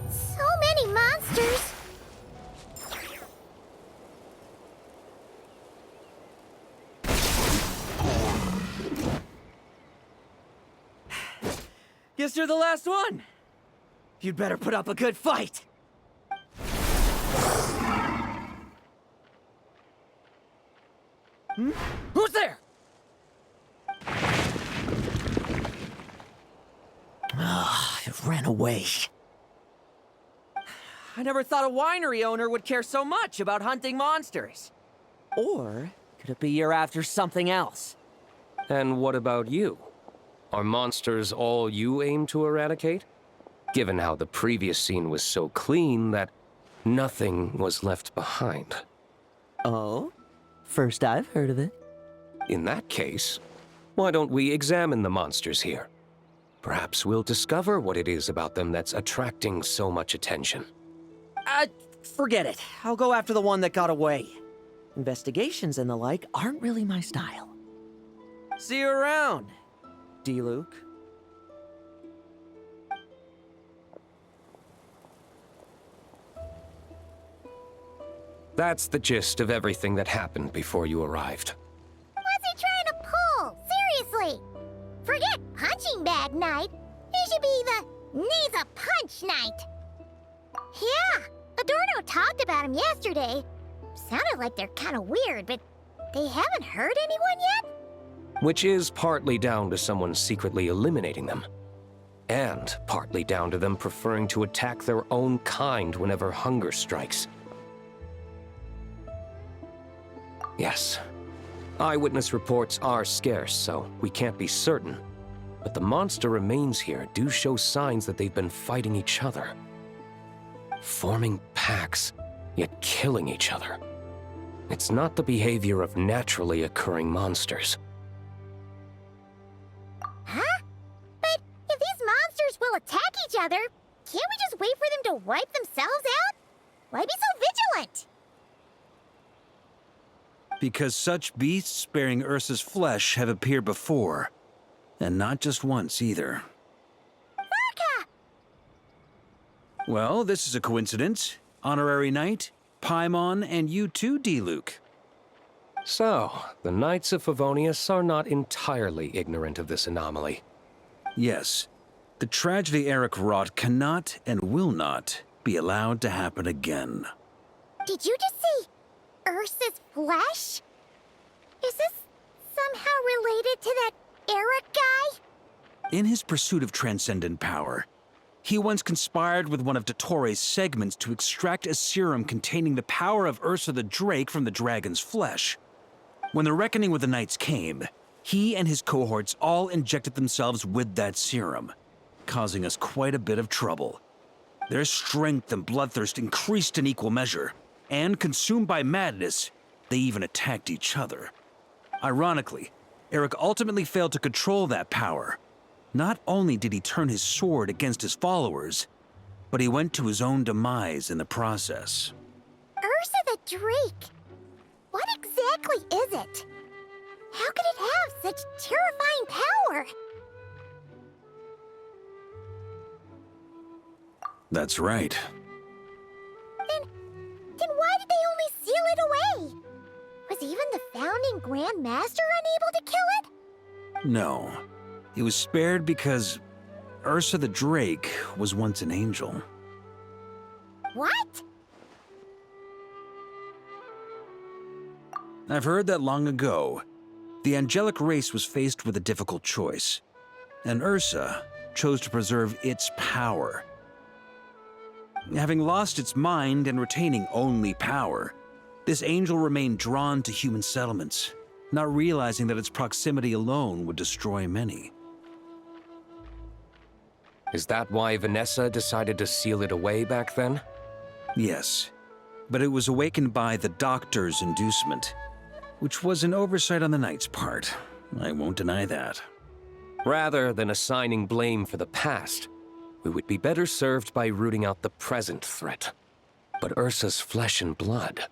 So many monsters! Guess you're the last one. You'd better put up a good fight. Who's there? It ran away. I never thought a winery owner would care so much about hunting monsters. Or could it be you're after something else? And what about you? Are monsters all you aim to eradicate? Given how the previous scene was so clean that nothing was left behind. Oh? First I've heard of it. In that case, why don't we examine the monsters here? Perhaps we'll discover what it is about them that's attracting so much attention. Forget it. I'll go after the one that got away. Investigations and the like aren't really my style. See you around, D-Luke. That's the gist of everything that happened before you arrived. What's he trying to pull? Seriously! Forget punching bag night. It should be the needs a punch night. Yeah, Adorno talked about him yesterday. Sounded like they're kind of weird, but they haven't hurt anyone yet? Which is partly down to someone secretly eliminating them. And partly down to them preferring to attack their own kind whenever hunger strikes. Yes. Eyewitness reports are scarce, so we can't be certain. But the monster remains here do show signs that they've been fighting each other. Forming packs, yet killing each other. It's not the behavior of naturally occurring monsters. Huh? But if these monsters will attack each other, can't we just wait for them to wipe themselves out? Why be so vigilant? Because such beasts bearing Ursa's flesh have appeared before. And not just once, either. Vorka! Well, this is a coincidence. Honorary Knight, Paimon, and you too, D-Luke. So, the Knights of Favonius are not entirely ignorant of this anomaly. Yes. The tragedy Eric wrought cannot and will not be allowed to happen again. Did you just say Ursa's flesh? Is this somehow related to that Eric guy? In his pursuit of transcendent power, he once conspired with one of Dottores' segments to extract a serum containing the power of Ursa the Drake from the dragon's flesh. When the reckoning with the Knights came, he and his cohorts all injected themselves with that serum, causing us quite a bit of trouble. Their strength and bloodthirst increased in equal measure, and consumed by madness, they even attacked each other. Ironically, Eric ultimately failed to control that power, Not only did he turn his sword against his followers, but he went to his own demise in the process. Ursa the Drake. What exactly is it? How could it have such terrifying power? That's right. Then why did they only seal it away? Was even the founding Grand Master unable to kill it? No. It was spared because Ursa the Drake was once an angel. What? I've heard that long ago, the angelic race was faced with a difficult choice, and Ursa chose to preserve its power. Having lost its mind and retaining only power, this angel remained drawn to human settlements, not realizing that its proximity alone would destroy many. Is that why Vanessa decided to seal it away back then? Yes, but it was awakened by the Doctor's inducement, which was an oversight on the Knight's part. I won't deny that. Rather than assigning blame for the past, we would be better served by rooting out the present threat. But Ursa's flesh and blood,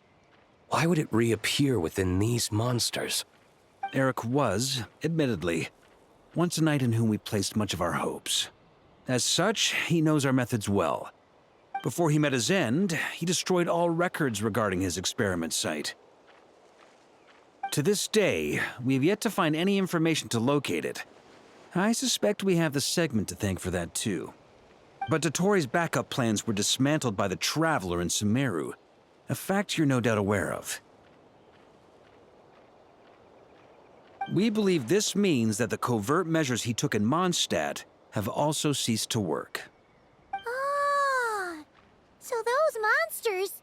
why would it reappear within these monsters? Eric was, admittedly, once a knight in whom we placed much of our hopes. As such, he knows our methods well. Before he met his end, he destroyed all records regarding his experiment site. To this day, we have yet to find any information to locate it. I suspect we have the segment to thank for that too. But Dotori's backup plans were dismantled by the Traveler in Sumeru, a fact you're no doubt aware of. We believe this means that the covert measures he took in Mondstadt have also ceased to work. Ah, so those monsters,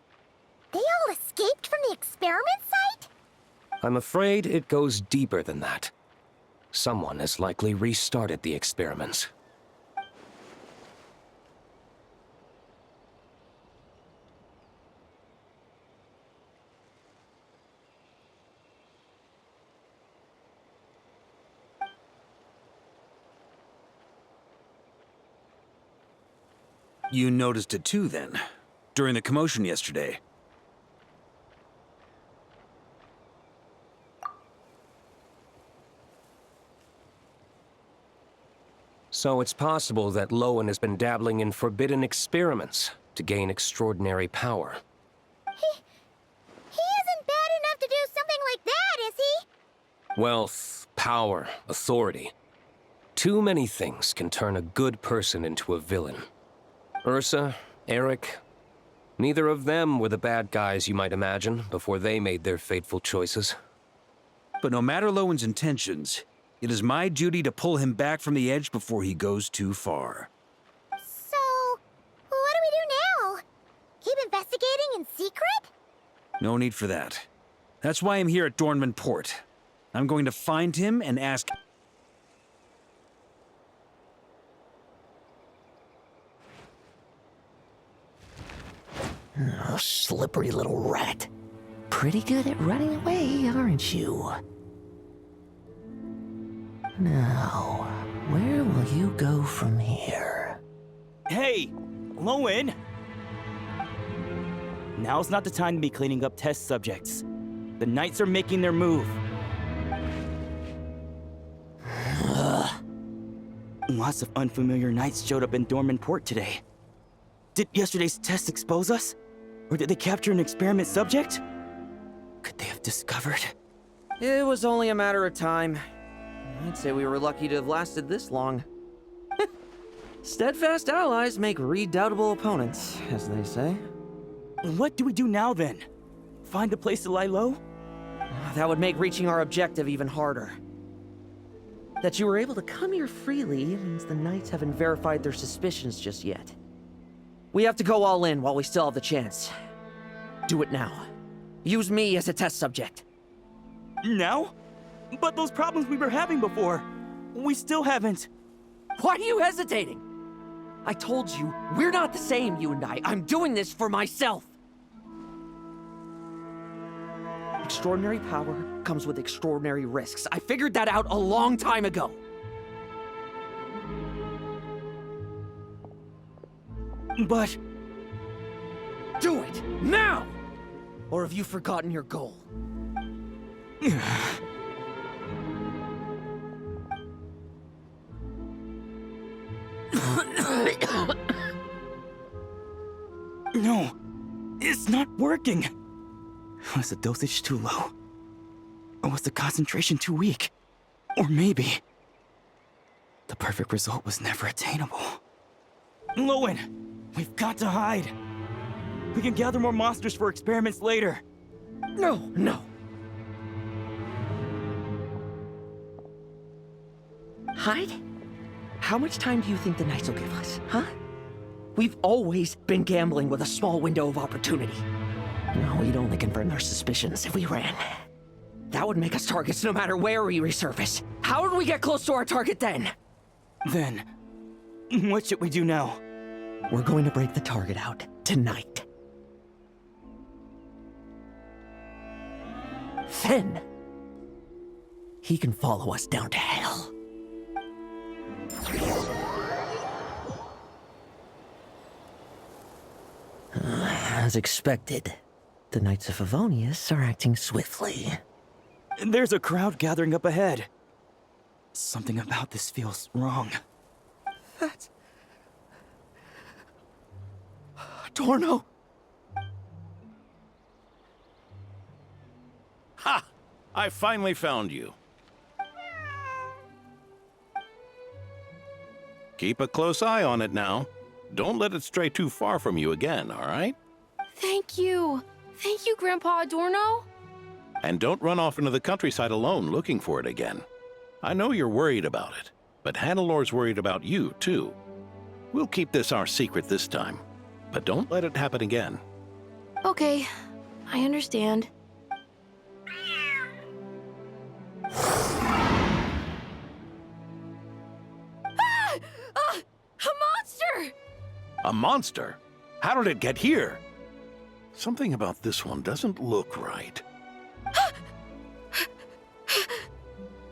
they all escaped from the experiment site? I'm afraid it goes deeper than that. Someone has likely restarted the experiments. You noticed it too, then, during the commotion yesterday. So it's possible that Lohen has been dabbling in forbidden experiments to gain extraordinary power. He isn't bad enough to do something like that, is he? Wealth, power, authority. Too many things can turn a good person into a villain. Ursa, Eric, neither of them were the bad guys you might imagine before they made their fateful choices. But no matter Lowen's intentions, it is my duty to pull him back from the edge before he goes too far. So, what do we do now? Keep investigating in secret? No need for that. That's why I'm here at Dornman Port. I'm going to find him and ask... Oh, slippery little rat. Pretty good at running away, aren't you? Now, where will you go from here? Hey, Lohen! Now's not the time to be cleaning up test subjects. The Knights are making their move. Lots of unfamiliar Knights showed up in Dorman Port today. Did yesterday's test expose us? Or did they capture an experiment subject? Could they have discovered? It was only a matter of time. I'd say we were lucky to have lasted this long. Steadfast allies make redoubtable opponents, as they say. What do we do now, then? Find a place to lie low? That would make reaching our objective even harder. That you were able to come here freely means the Knights haven't verified their suspicions just yet. We have to go all in while we still have the chance. Do it now. Use me as a test subject. Now? But those problems we were having before, we still haven't. Why are you hesitating? I told you, we're not the same, you and I. I'm doing this for myself. Extraordinary power comes with extraordinary risks. I figured that out a long time ago. But... Do it! Now! Or have you forgotten your goal? No, it's not working. Was the dosage too low? Or was the concentration too weak? Or maybe the perfect result was never attainable. Lohen, we've got to hide. We can gather more monsters for experiments later. No. Hide? How much time do you think the Knights will give us, huh? We've always been gambling with a small window of opportunity. No, we'd only confirm their suspicions if we ran. That would make us targets no matter where we resurface. How would we get close to our target then? Then, what should we do now? We're going to break the target out tonight. Then, he can follow us down to hell. As expected, the Knights of Favonius are acting swiftly. There's a crowd gathering up ahead. Something about this feels wrong. That's... Adorno! Ha! I finally found you. Keep a close eye on it now. Don't let it stray too far from you again, all right? Thank you. Thank you, Grandpa Adorno. And don't run off into the countryside alone looking for it again. I know you're worried about it, but Hannelor's worried about you, too. We'll keep this our secret this time, but don't let it happen again. Okay, I understand. A monster! A monster? How did it get here? Something about this one doesn't look right.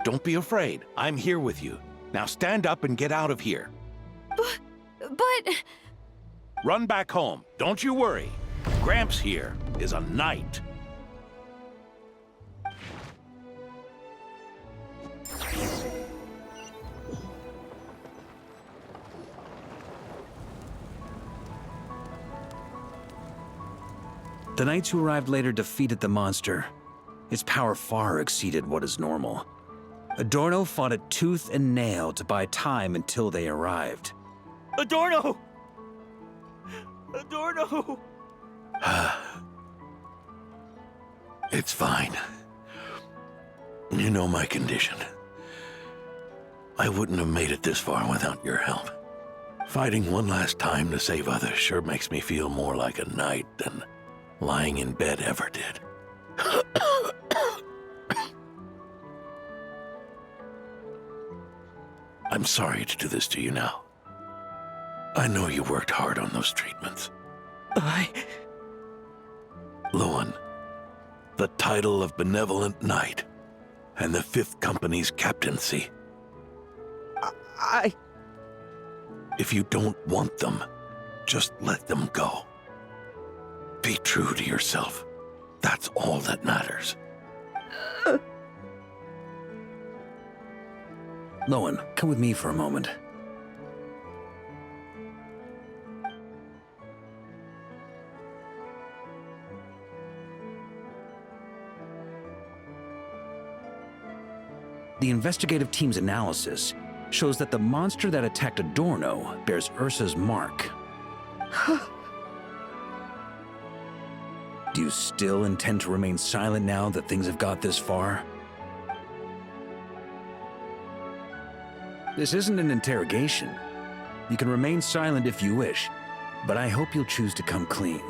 Don't be afraid. I'm here with you. Now stand up and get out of here. But... Run back home. Don't you worry. Gramps here is a knight. The knights who arrived later defeated the monster. Its power far exceeded what is normal. Adorno fought it tooth and nail to buy time until they arrived. Adorno! Adorno! It's fine. You know my condition. I wouldn't have made it this far without your help. Fighting one last time to save others sure makes me feel more like a knight than lying in bed ever did. I'm sorry to do this to you now. I know you worked hard on those treatments. Lohen, the title of Benevolent Knight and the 5th Company's captaincy. If you don't want them, just let them go. Be true to yourself. That's all that matters. Lohen, come with me for a moment. The investigative team's analysis shows that the monster that attacked Adorno bears Ursa's mark. Do you still intend to remain silent now that things have got this far? This isn't an interrogation. You can remain silent if you wish, but I hope you'll choose to come clean.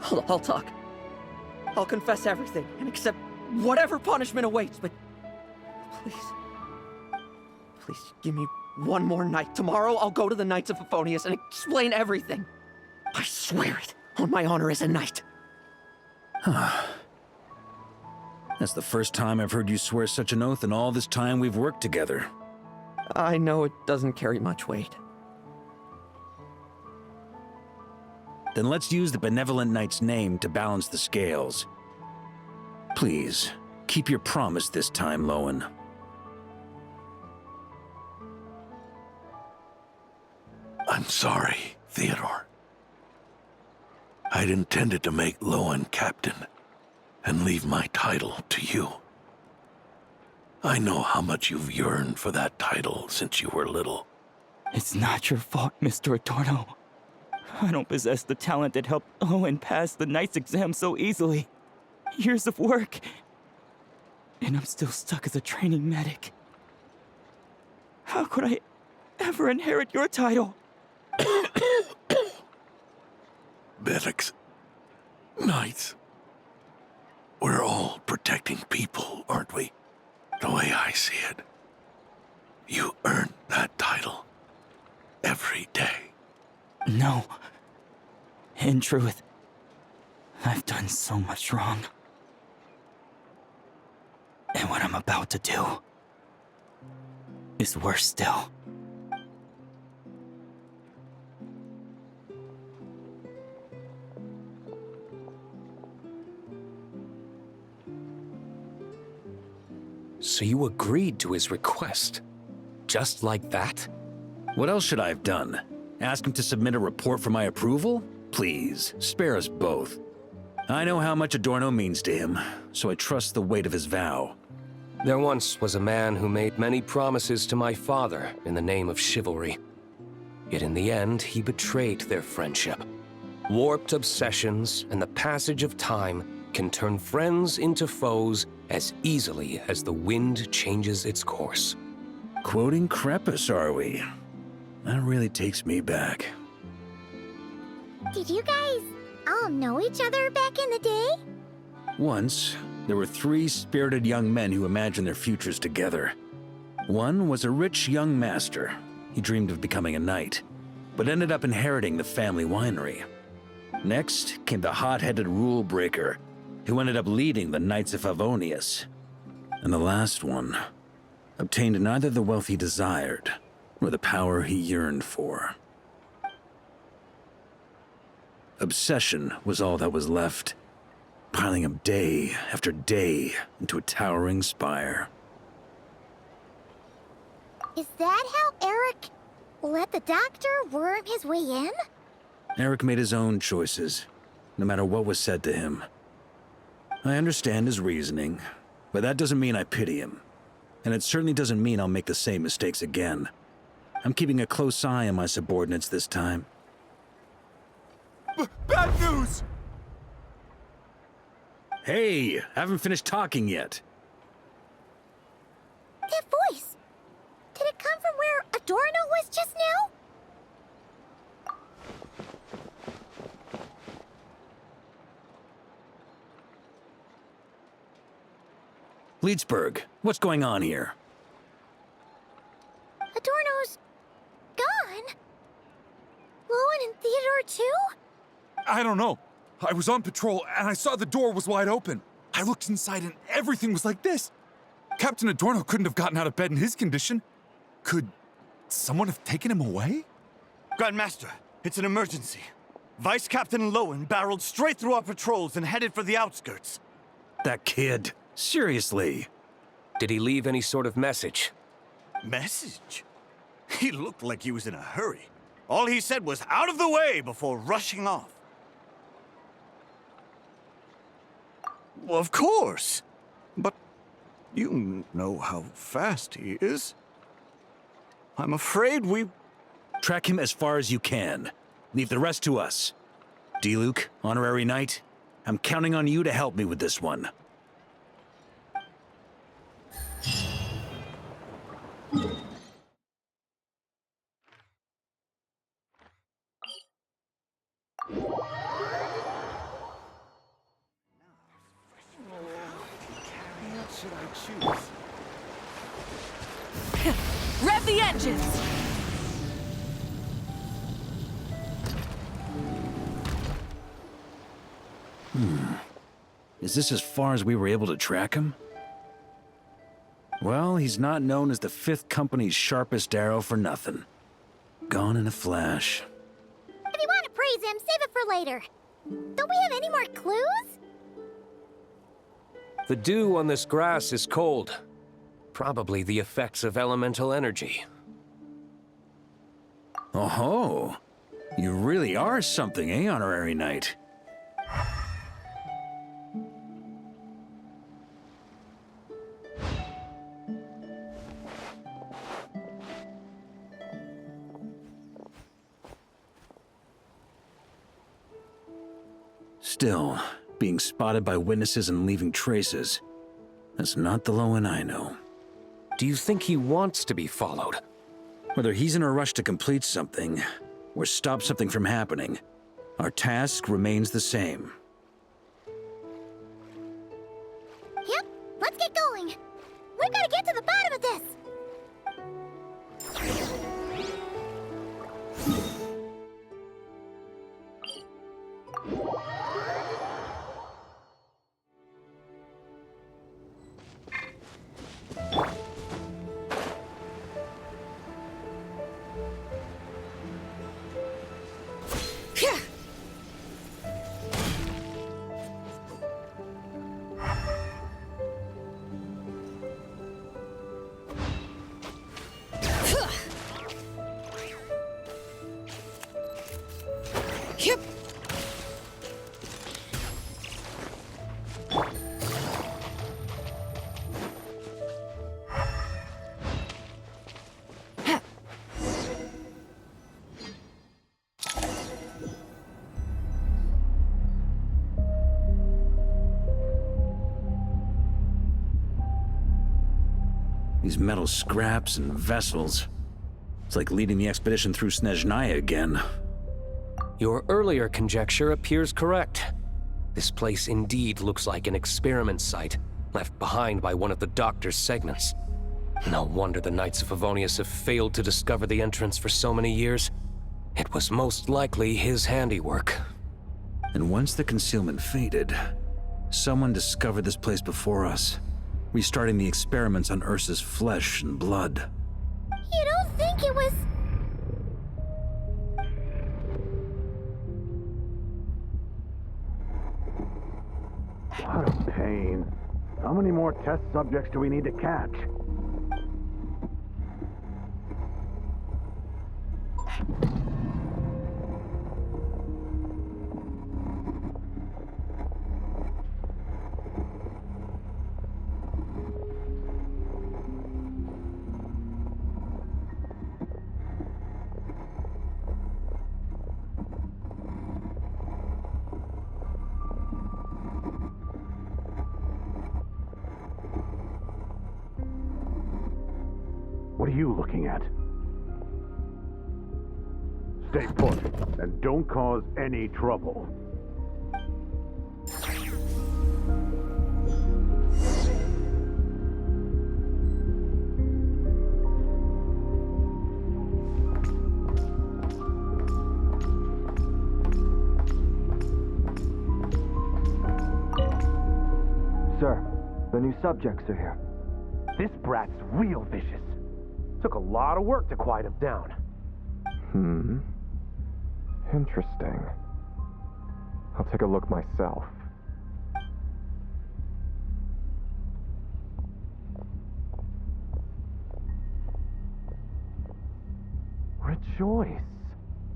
Hold on, I'll talk. I'll confess everything and accept whatever punishment awaits, but please, please give me one more night. Tomorrow I'll go to the Knights of Favonius and explain everything. I swear it on my honor as a knight. That's the first time I've heard you swear such an oath in all this time we've worked together. I know it doesn't carry much weight. Then let's use the Benevolent Knight's name to balance the scales. Please, keep your promise this time, Lohen. I'm sorry, Theodore. I'd intended to make Lohen captain and leave my title to you. I know how much you've yearned for that title since you were little. It's not your fault, Mr. Adorno. I don't possess the talent that helped Owen pass the Knight's exam so easily. Years of work, and I'm still stuck as a training medic. How could I ever inherit your title? Medics, Knights, we're all protecting people, aren't we? The way I see it, you earn that title every day. No. In truth, I've done so much wrong. And what I'm about to do is worse still. So you agreed to his request? Just like that? What else should I have done? Ask him to submit a report for my approval? Please, spare us both. I know how much Adorno means to him, so I trust the weight of his vow. There once was a man who made many promises to my father in the name of chivalry. Yet in the end, he betrayed their friendship. Warped obsessions and the passage of time can turn friends into foes as easily as the wind changes its course. Quoting Lepus, are we? That really takes me back. Did you guys all know each other back in the day? Once, there were 3 spirited young men who imagined their futures together. One was a rich young master. He dreamed of becoming a knight, but ended up inheriting the family winery. Next came the hot-headed rule breaker, who ended up leading the Knights of Favonius. And the last one obtained neither the wealth he desired, nor the power he yearned for. Obsession was all that was left, piling up day after day into a towering spire. Is that how Eric let the doctor worm his way in? Eric made his own choices, no matter what was said to him. I understand his reasoning, but that doesn't mean I pity him. And it certainly doesn't mean I'll make the same mistakes again. I'm keeping a close eye on my subordinates this time. Bad news! Hey, haven't finished talking yet. That voice! Did it come from where Adorno was just now? Leedsburg, what's going on here? Adorno's gone. Lohen and Theodore too? I don't know. I was on patrol and I saw the door was wide open. I looked inside and everything was like this. Captain Adorno couldn't have gotten out of bed in his condition. Could someone have taken him away? Grandmaster, it's an emergency. Vice Captain Lohen barreled straight through our patrols and headed for the outskirts. That kid. Seriously. Did he leave any sort of message? Message? He looked like he was in a hurry. All he said was out of the way before rushing off. Well, of course. But you know how fast he is. I'm afraid we... Track him as far as you can. Leave the rest to us. D-Luke, honorary knight, I'm counting on you to help me with this one. Should I choose? Rev the engines! Is this as far as we were able to track him? Well, he's not known as the 5th Company's sharpest arrow for nothing. Gone in a flash. If you want to praise him, save it for later. Don't we have any more clues? The dew on this grass is cold. Probably the effects of elemental energy. Oh-ho! You really are something, eh, Honorary Knight? Still, being spotted by witnesses and leaving traces, that's not the Lohen I know. Do you think he wants to be followed? Whether he's in a rush to complete something, or stop something from happening, our task remains the same. Yep, let's get going. We've got to get to the bottom of this. Yep. These metal scraps and vessels. It's like leading the expedition through Snezhnaya again. Your earlier conjecture appears correct. This place indeed looks like an experiment site, left behind by one of the Doctor's segments. No wonder the Knights of Favonius have failed to discover the entrance for so many years. It was most likely his handiwork. And once the concealment faded, someone discovered this place before us, restarting the experiments on Ursa's flesh and blood. You don't think it was... What a pain. How many more test subjects do we need to catch? What are you looking at? Stay put, and don't cause any trouble. Sir, the new subjects are here. This brat's real vicious. Took a lot of work to quiet him down. Interesting. I'll take a look myself. Rejoice!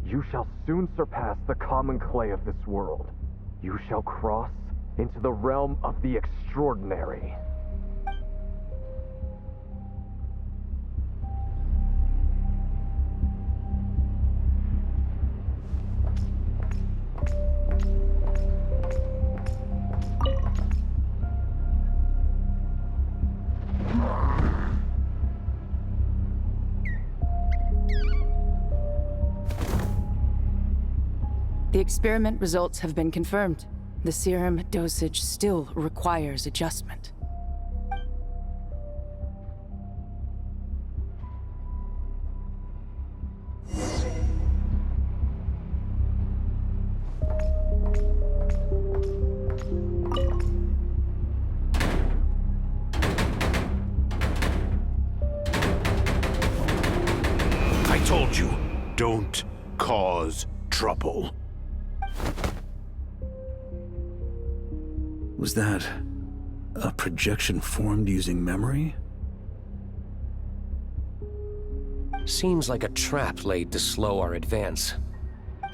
You shall soon surpass the common clay of this world. You shall cross into the realm of the extraordinary. The experiment results have been confirmed. The serum dosage still requires adjustment. told you, don't cause trouble. Was that a projection formed using memory? Seems like a trap laid to slow our advance.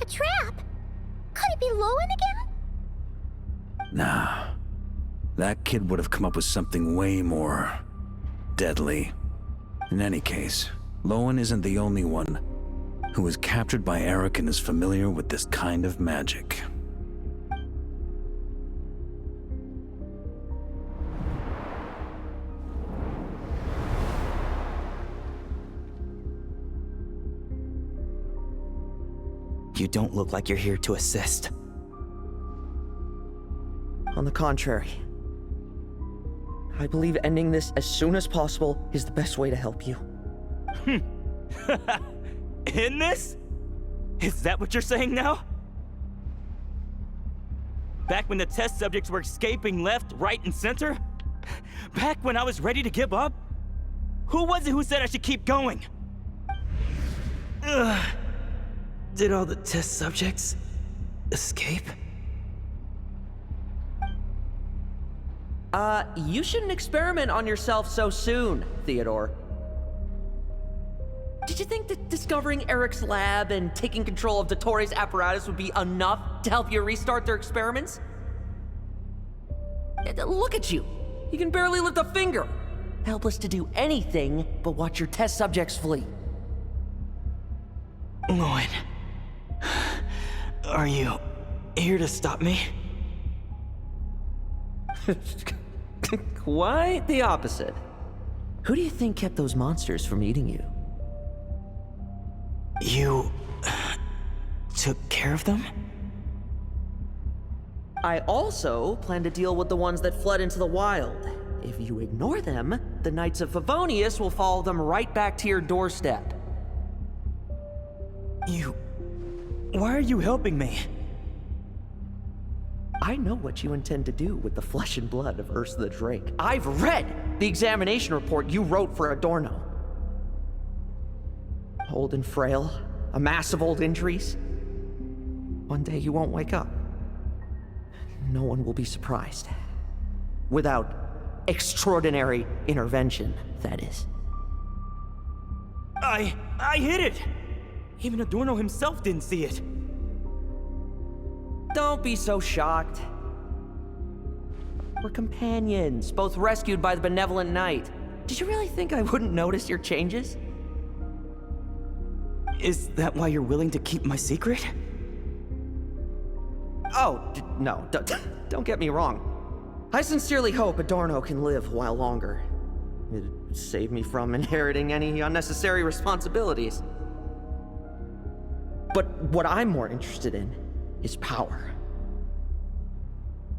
A trap? Could it be Lohen again? Nah. That kid would have come up with something way more deadly. In any case, Lohen isn't the only one who was captured by Eric and is familiar with this kind of magic. You don't look like you're here to assist. On the contrary, I believe ending this as soon as possible is the best way to help you. In this? Is that what you're saying now? Back when the test subjects were escaping left, right, and center? Back when I was ready to give up? Who was it who said I should keep going? Ugh. Did all the test subjects escape? You shouldn't experiment on yourself so soon, Theodore. Did you think that discovering Eric's lab and taking control of Dottores' apparatus would be enough to help you restart their experiments? Look at you. You can barely lift a finger. Helpless to do anything but watch your test subjects flee. Lohen, are you here to stop me? Quite the opposite. Who do you think kept those monsters from eating you? You took care of them? I also plan to deal with the ones that fled into the wild. If you ignore them, the Knights of Favonius will follow them right back to your doorstep. Why are you helping me? I know what you intend to do with the flesh and blood of Ursa the Drake. I've read the examination report you wrote for Adorno. Old and frail, a mass of old injuries. One day you won't wake up. No one will be surprised. Without extraordinary intervention, that is. I hid it! Even Adorno himself didn't see it. Don't be so shocked. We're companions, both rescued by the benevolent knight. Did you really think I wouldn't notice your changes? Is that why you're willing to keep my secret? Oh, no, don't get me wrong. I sincerely hope Adorno can live a while longer. It'd save me from inheriting any unnecessary responsibilities. But what I'm more interested in is power.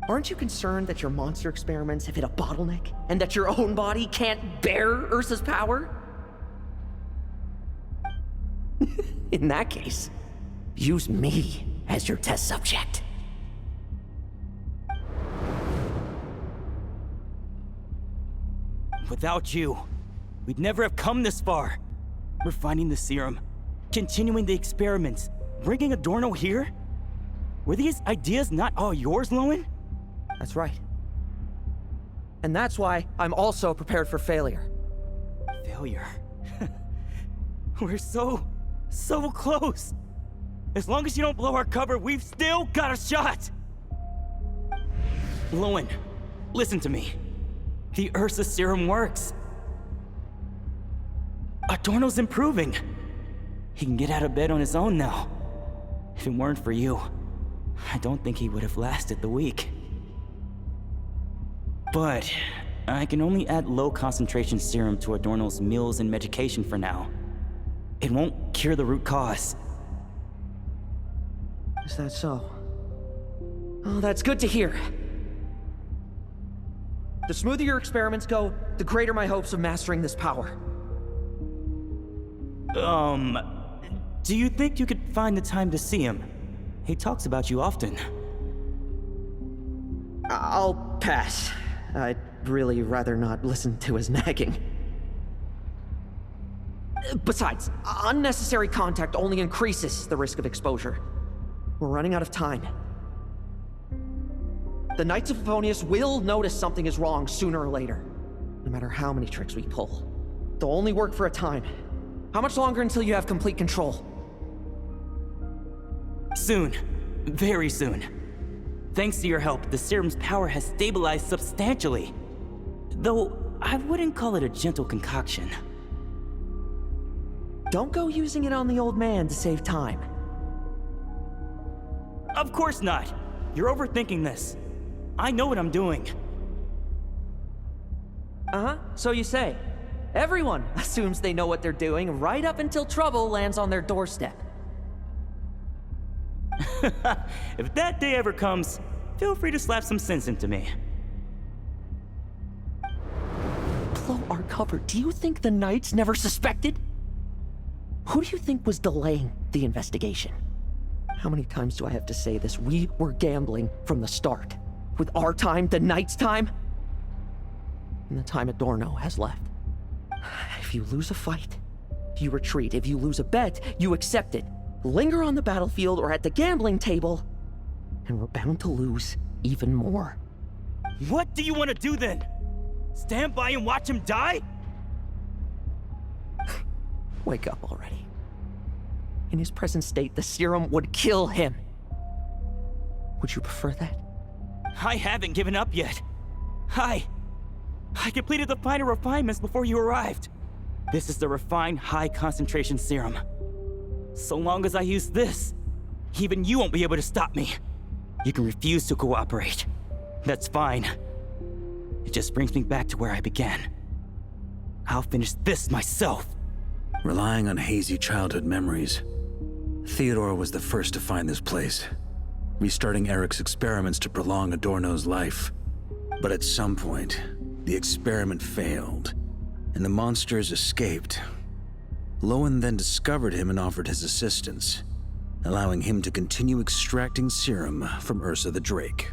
Aren't you concerned that your monster experiments have hit a bottleneck and that your own body can't bear Ursa's power? In that case, use me as your test subject. Without you, we'd never have come this far. We're finding the serum, continuing the experiments, bringing Adorno here? Were these ideas not all yours, Lohen? That's right. And that's why I'm also prepared for failure. Failure? We're so close. As long as you don't blow our cover, we've still got a shot. Lohen, listen to me. The Ursa serum works. Adorno's improving. He can get out of bed on his own now. If it weren't for you, I don't think he would have lasted the week. But I can only add low concentration serum to Adorno's meals and medication for now. It won't cure the root cause. Is that so? Oh, that's good to hear. The smoother your experiments go, the greater my hopes of mastering this power. Do you think you could find the time to see him? He talks about you often. I'll pass. I'd really rather not listen to his nagging. Besides, unnecessary contact only increases the risk of exposure. We're running out of time. The Knights of Favonius will notice something is wrong sooner or later, no matter how many tricks we pull. They'll only work for a time. How much longer until you have complete control? Soon. Very soon. Thanks to your help, the serum's power has stabilized substantially. Though, I wouldn't call it a gentle concoction. Don't go using it on the old man to save time. Of course not. You're overthinking this. I know what I'm doing. Uh-huh, so you say. Everyone assumes they know what they're doing right up until trouble lands on their doorstep. If that day ever comes, feel free to slap some sense into me. Blow our cover. Do you think the Knights never suspected? Who do you think was delaying the investigation? How many times do I have to say this? We were gambling from the start. With our time, the Knights' time, and the time Adorno has left. If you lose a fight, you retreat. If you lose a bet, you accept it. Linger on the battlefield or at the gambling table, and we're bound to lose even more. What do you want to do then? Stand by and watch him die? Wake up already. In his present state, the serum would kill him. Would you prefer that? I haven't given up yet. I completed the final refinements before you arrived. This is the refined high-concentration serum. So long as I use this, even you won't be able to stop me. You can refuse to cooperate. That's fine. It just brings me back to where I began. I'll finish this myself. Relying on hazy childhood memories, Theodore was the first to find this place, restarting Eric's experiments to prolong Adorno's life. But at some point, the experiment failed, and the monsters escaped. Lohen then discovered him and offered his assistance, allowing him to continue extracting serum from Ursa the Drake.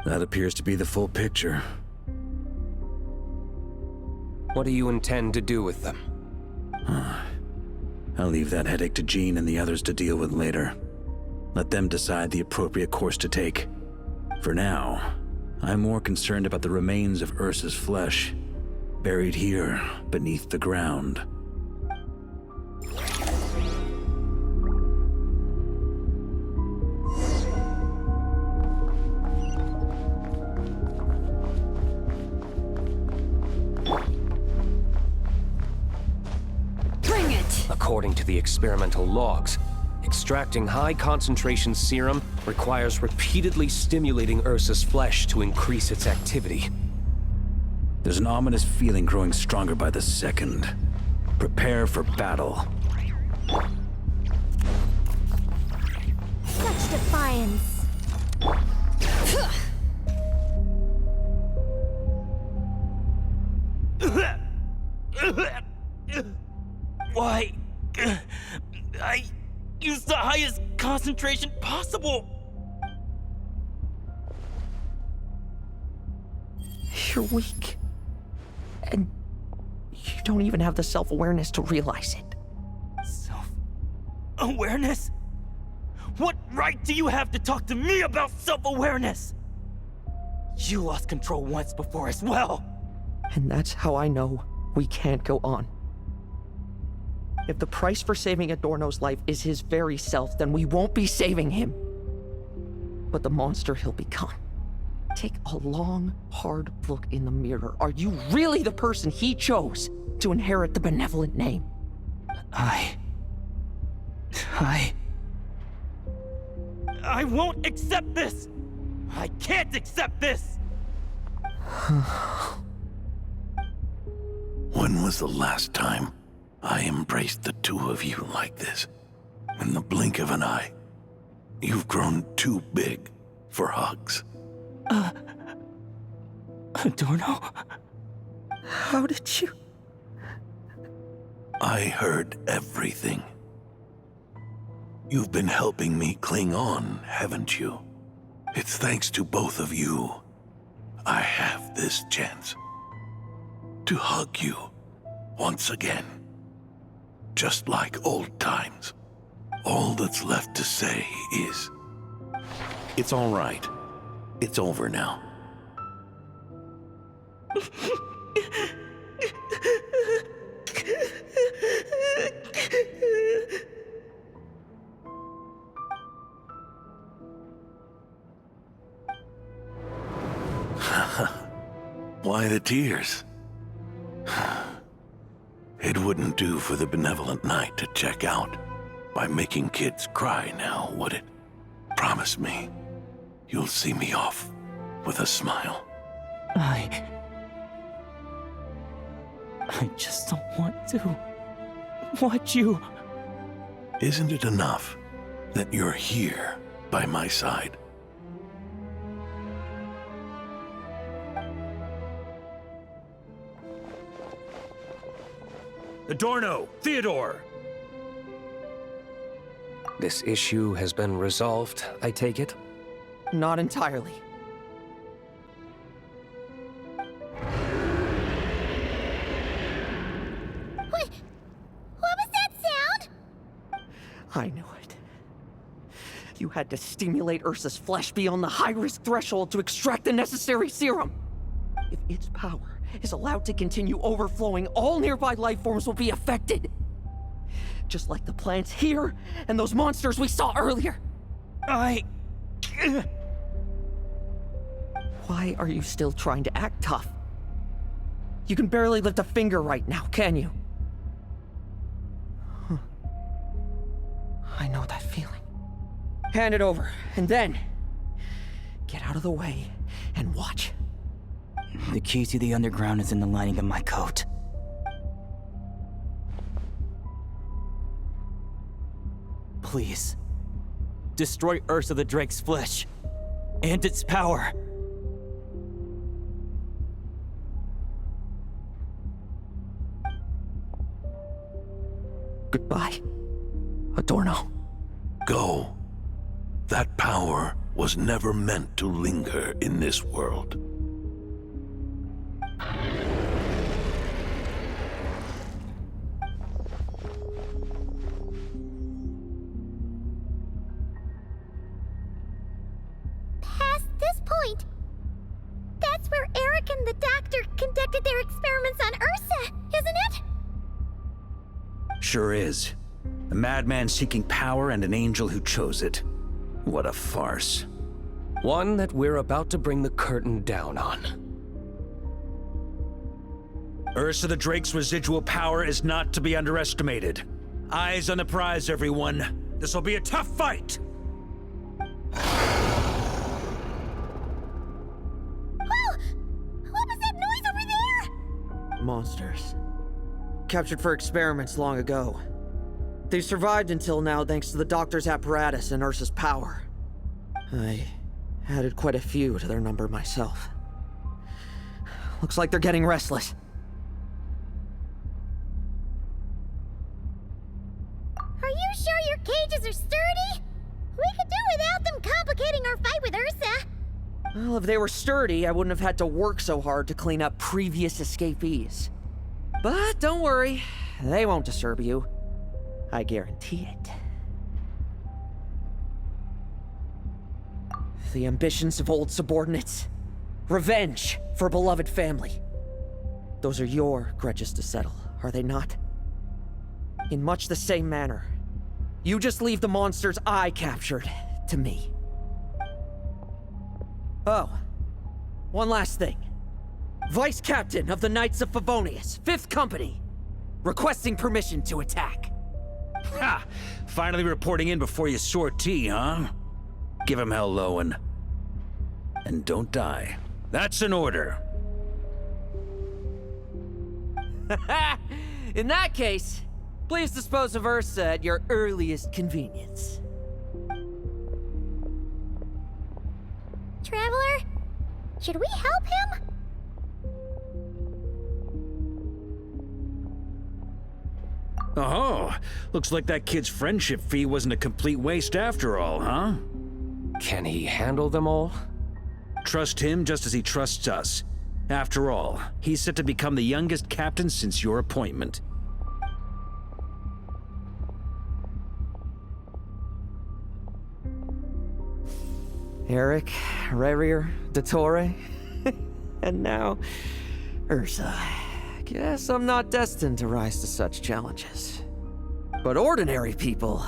That appears to be the full picture. What do you intend to do with them? I'll leave that headache to Jean and the others to deal with later. Let them decide the appropriate course to take. For now, I'm more concerned about the remains of Ursa's flesh, buried here beneath the ground. According to the experimental logs, extracting high-concentration serum requires repeatedly stimulating Ursa's flesh to increase its activity. There's an ominous feeling growing stronger by the second. Prepare for battle. Such defiance. Why? I used the highest concentration possible. You're weak. And you don't even have the self-awareness to realize it. Self-awareness? What right do you have to talk to me about self-awareness? You lost control once before as well. And that's how I know we can't go on. If the price for saving Adorno's life is his very self, then we won't be saving him, but the monster he'll become. Take a long, hard look in the mirror. Are you really the person he chose to inherit the benevolent name? I won't accept this! I can't accept this! When was the last time I embraced the two of you like this? In the blink of an eye. You've grown too big for hugs. Adorno? How did you? I heard everything. You've been helping me cling on, haven't you? It's thanks to both of you I have this chance to hug you once again. just like old times. All that's left to say is, it's all right. It's over now. Why the tears? It wouldn't do for the benevolent knight to check out by making kids cry now, would it? Promise me, you'll see me off with a smile. I just don't want to watch you. Isn't it enough that you're here by my side? Adorno! Theodore! This issue has been resolved, I take it? Not entirely. What was that sound? I knew it. You had to stimulate Ursa's flesh beyond the high-risk threshold to extract the necessary serum. If its power is allowed to continue overflowing, all nearby life forms will be affected. Just like the plants here and those monsters we saw earlier. Why are you still trying to act tough? You can barely lift a finger right now, can you? I know that feeling. Hand it over, and then get out of the way and watch. The key to the underground is in the lining of my coat. Please, destroy Ursa the Drake's flesh and its power. Goodbye, Adorno. Go. That power was never meant to linger in this world. Past this point, that's where Eric and the doctor conducted their experiments on Ursa, isn't it? Sure is. A madman seeking power and an angel who chose it. What a farce. One that we're about to bring the curtain down on. Ursa the Drake's residual power is not to be underestimated. Eyes on the prize, everyone. This will be a tough fight! Oh! What was that noise over there? Monsters. Captured for experiments long ago. They've survived until now thanks to the doctor's apparatus and Ursa's power. I added quite a few to their number myself. Looks like they're getting restless. Are you sure your cages are sturdy? We could do without them complicating our fight with Ursa. Well, if they were sturdy, I wouldn't have had to work so hard to clean up previous escapees. But don't worry, they won't disturb you. I guarantee it. The ambitions of old subordinates. Revenge for beloved family. Those are your grudges to settle, are they not? In much the same manner, you just leave the monsters I captured to me. Oh, one last thing. Vice Captain of the Knights of Favonius, 5th Company, requesting permission to attack. Ha! Finally reporting in before you sortie, huh? Give him hell, Lohen. And don't die. That's an order. In that case, please dispose of Ursa at your earliest convenience. Traveler, should we help him? Oh, looks like that kid's friendship fee wasn't a complete waste after all, huh? Can he handle them all? Trust him just as he trusts us. After all, he's set to become the youngest captain since your appointment. Eric, Rarier, Dottore, and now Ursa. Guess I'm not destined to rise to such challenges. But ordinary people,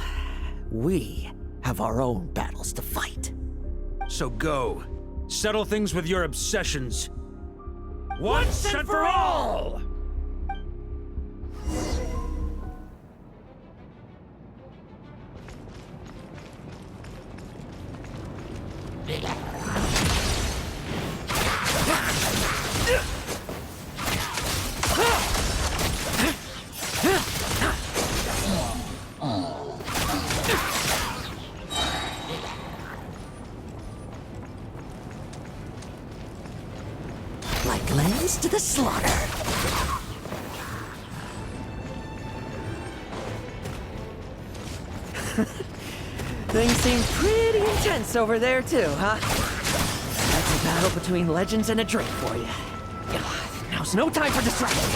we have our own battles to fight. So go. Settle things with your obsessions. Once and for all! Like lambs to the slaughter. Things seem pretty intense over there too, huh? That's a battle between legends and a drink for you. Now's no time for distractions.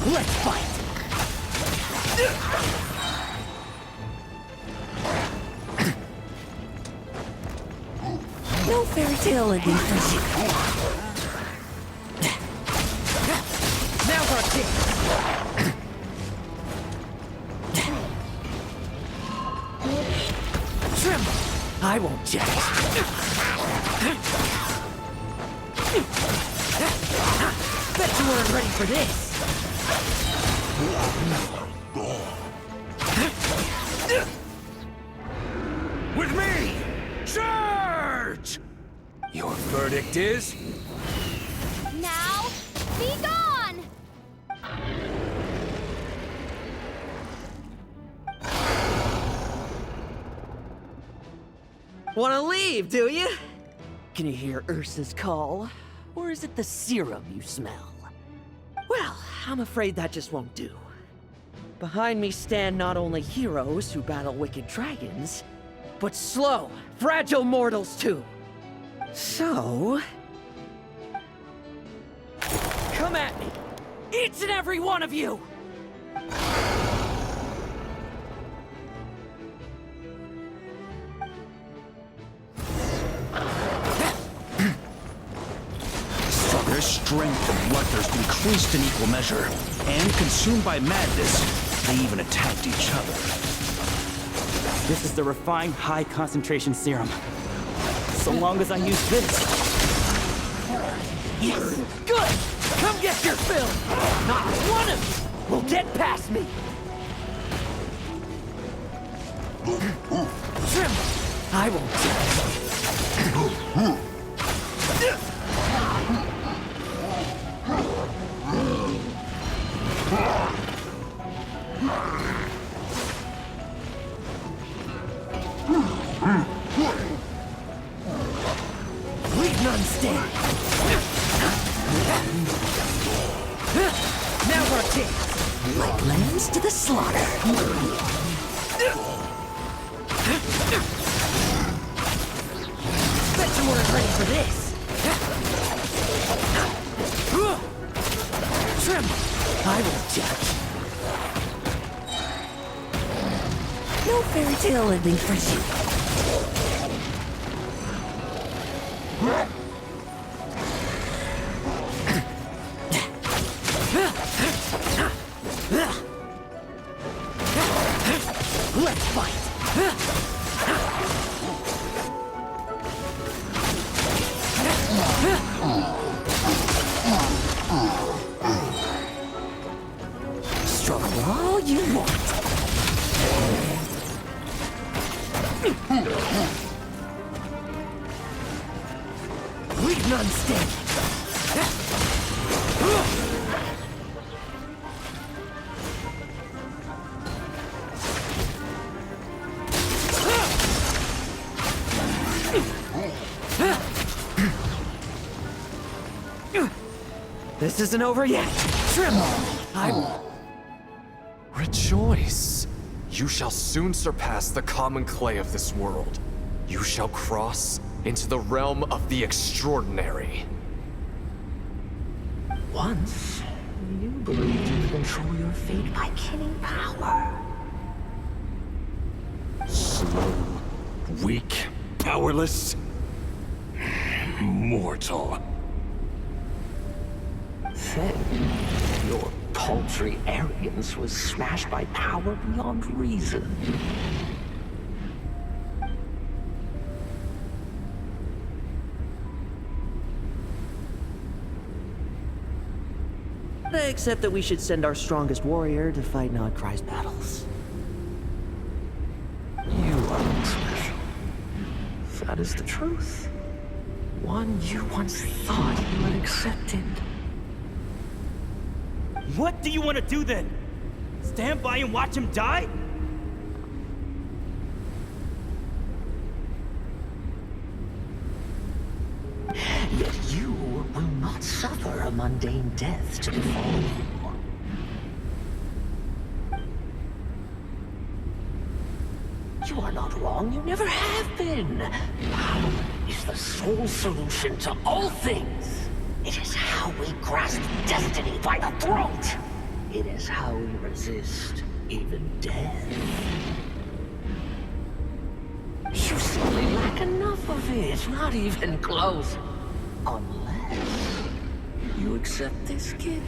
Let's fight! No fairy tale ending for you. Now's our chance. Tremble! I won't check. Bet you weren't ready for this. With me! Charge! Your verdict is? Now, be gone! Wanna leave, do you? Can you hear Ursa's call? Or is it the serum you smell? Well, I'm afraid that just won't do. Behind me stand not only heroes who battle wicked dragons, but slow, fragile mortals too. So... come at me! Each and every one of you! Their strength and bloodthirst increased in equal measure, and consumed by madness, they even attacked each other. This is the refined high-concentration serum. So long as I use this. Yes! Good! Come get your fill! Not one of you will get past me! Tremble! I won't judge. Leave none stand. Now's our chance. Like lambs to the slaughter. Bet you weren't ready for this. Tremble. I won't judge. No fairy tale ending for you. Let's fight! Struggle all you want. Leave none standing. This isn't over yet. Tremble! I won't. Rejoice! You shall soon surpass the common clay of this world. You shall cross into the realm of the extraordinary. Once, you believed you could control your fate by killing power. Slow, weak, powerless, mortal. Then, your paltry arrogance was smashed by power beyond reason. Except that we should send our strongest warrior to fight Nodcry's battles. You are not special. That is the truth. One you once thought you had accepted. What do you want to do then? Stand by and watch him die? Yet you will not suffer a mundane death to befall you. You are not wrong, you never have been. Power is the sole solution to all things. It is how we grasp destiny by the throat. It is how we resist even death. You simply lack enough of it, not even close. Unless you accept this gift.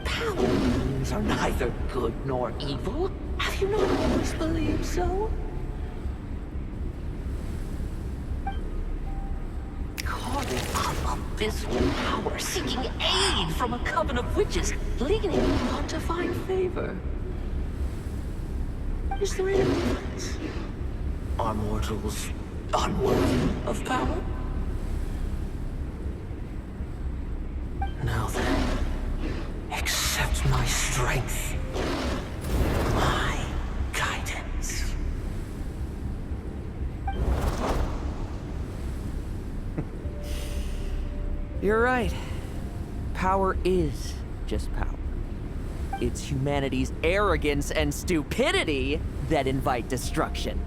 Power beings are neither good nor evil. Have you not always believed so? Calling up abysmal power, seeking aid from a coven of witches, leaning on to find favor. Is there any difference? Are mortals unworthy of power? Now then, accept my strength, my guidance. You're right. Power is just power. It's humanity's arrogance and stupidity that invite destruction.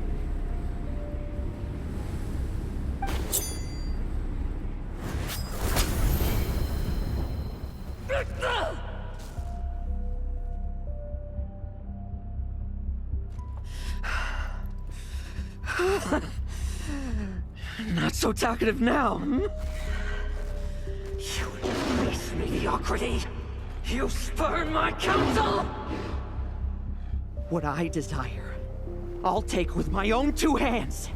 Not so talkative now, hmm? You embrace mediocrity. You spurn my counsel. What I desire, I'll take with my own two hands.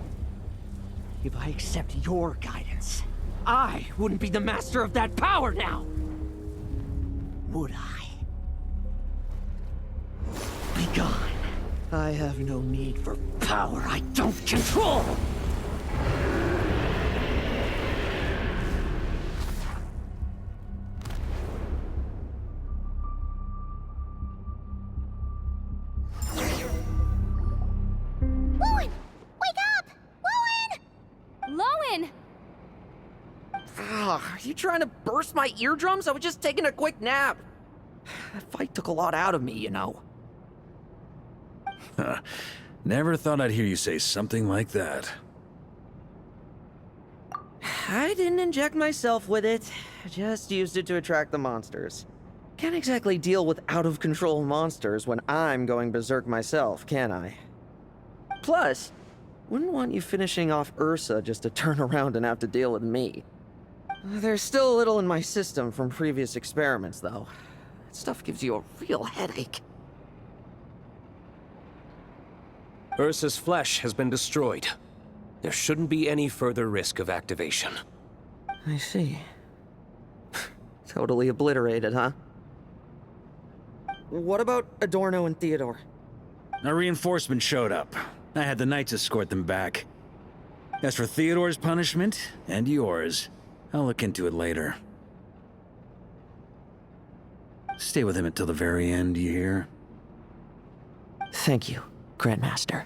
If I accept your guidance, I wouldn't be the master of that power now. Would I? Be gone. I have no need for power I don't control. Lohen! Wake up! Lohen! Lohen! Are you trying to burst my eardrums? I was just taking a quick nap. That fight took a lot out of me, you know. Never thought I'd hear you say something like that. I didn't inject myself with it. Just used it to attract the monsters. Can't exactly deal with out-of-control monsters when I'm going berserk myself, can I? Plus, wouldn't want you finishing off Ursa just to turn around and have to deal with me. There's still a little in my system from previous experiments, though. That stuff gives you a real headache. Ursa's flesh has been destroyed. There shouldn't be any further risk of activation. I see. Totally obliterated, huh? What about Adorno and Theodore? A reinforcement showed up. I had the Knights escort them back. As for Theodore's punishment, and yours, I'll look into it later. Stay with him until the very end, you hear? Thank you, Grandmaster.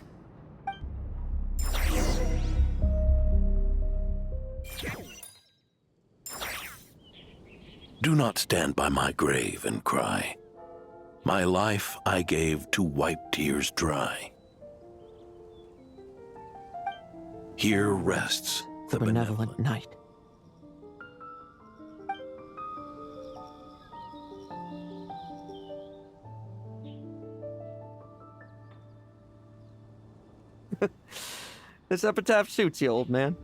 Do not stand by my grave and cry. My life I gave to wipe tears dry. Here rests the benevolent knight. This epitaph suits you, old man.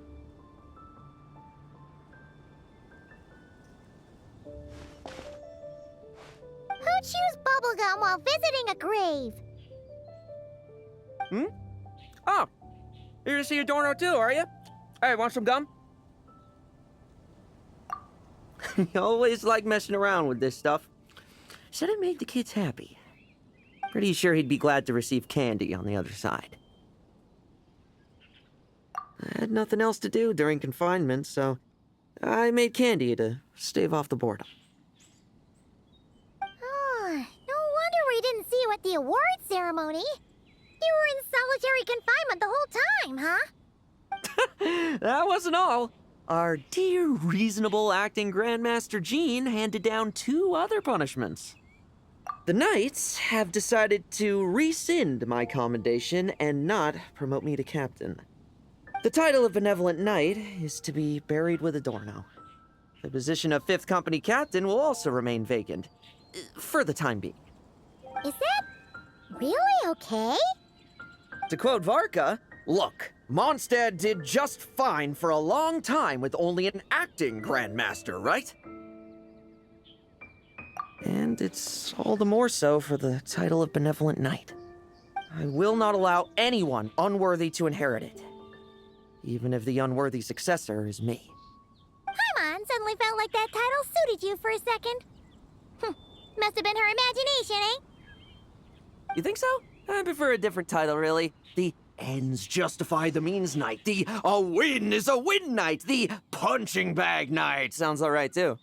Who chews bubblegum while visiting a grave? Hmm? Oh, you're to see Adorno too, are you? Hey, want some gum? You always like messing around with this stuff. Said it made the kids happy. Pretty sure he'd be glad to receive candy on the other side. I had nothing else to do during confinement, so I made candy to stave off the boredom. Oh, no wonder we didn't see you at the award ceremony. You were in solitary confinement the whole time, huh? That wasn't all. Our dear, reasonable acting Grandmaster Jean handed down 2 other punishments. The Knights have decided to rescind my commendation and not promote me to captain. The title of Benevolent Knight is to be buried with Adorno. The position of 5th Company Captain will also remain vacant, for the time being. Is that really okay? To quote Varka, look, Mondstadt did just fine for a long time with only an acting Grandmaster, right? And it's all the more so for the title of Benevolent Knight. I will not allow anyone unworthy to inherit it, even if the unworthy successor is me. Paimon suddenly felt like that title suited you for a second. Must have been her imagination, eh? You think so? I prefer a different title, really. The ends justify the means knight. The a win is a win knight. The punching bag knight. Sounds alright, too.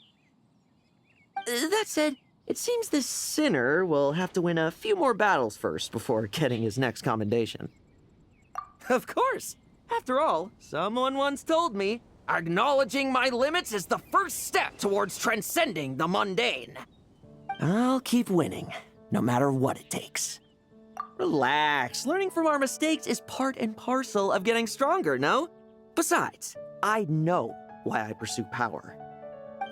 That said, it seems this sinner will have to win a few more battles first before getting his next commendation. Of course! After all, someone once told me, acknowledging my limits is the first step towards transcending the mundane. I'll keep winning, no matter what it takes. Relax. Learning from our mistakes is part and parcel of getting stronger, no? Besides, I know why I pursue power.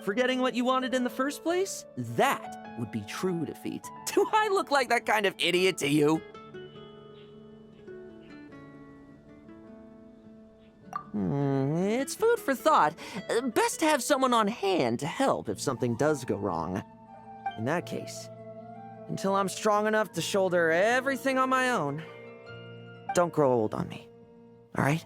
Forgetting what you wanted in the first place? That would be true defeat. Do I look like that kind of idiot to you? It's food for thought. Best to have someone on hand to help if something does go wrong. In that case, until I'm strong enough to shoulder everything on my own, don't grow old on me, all right?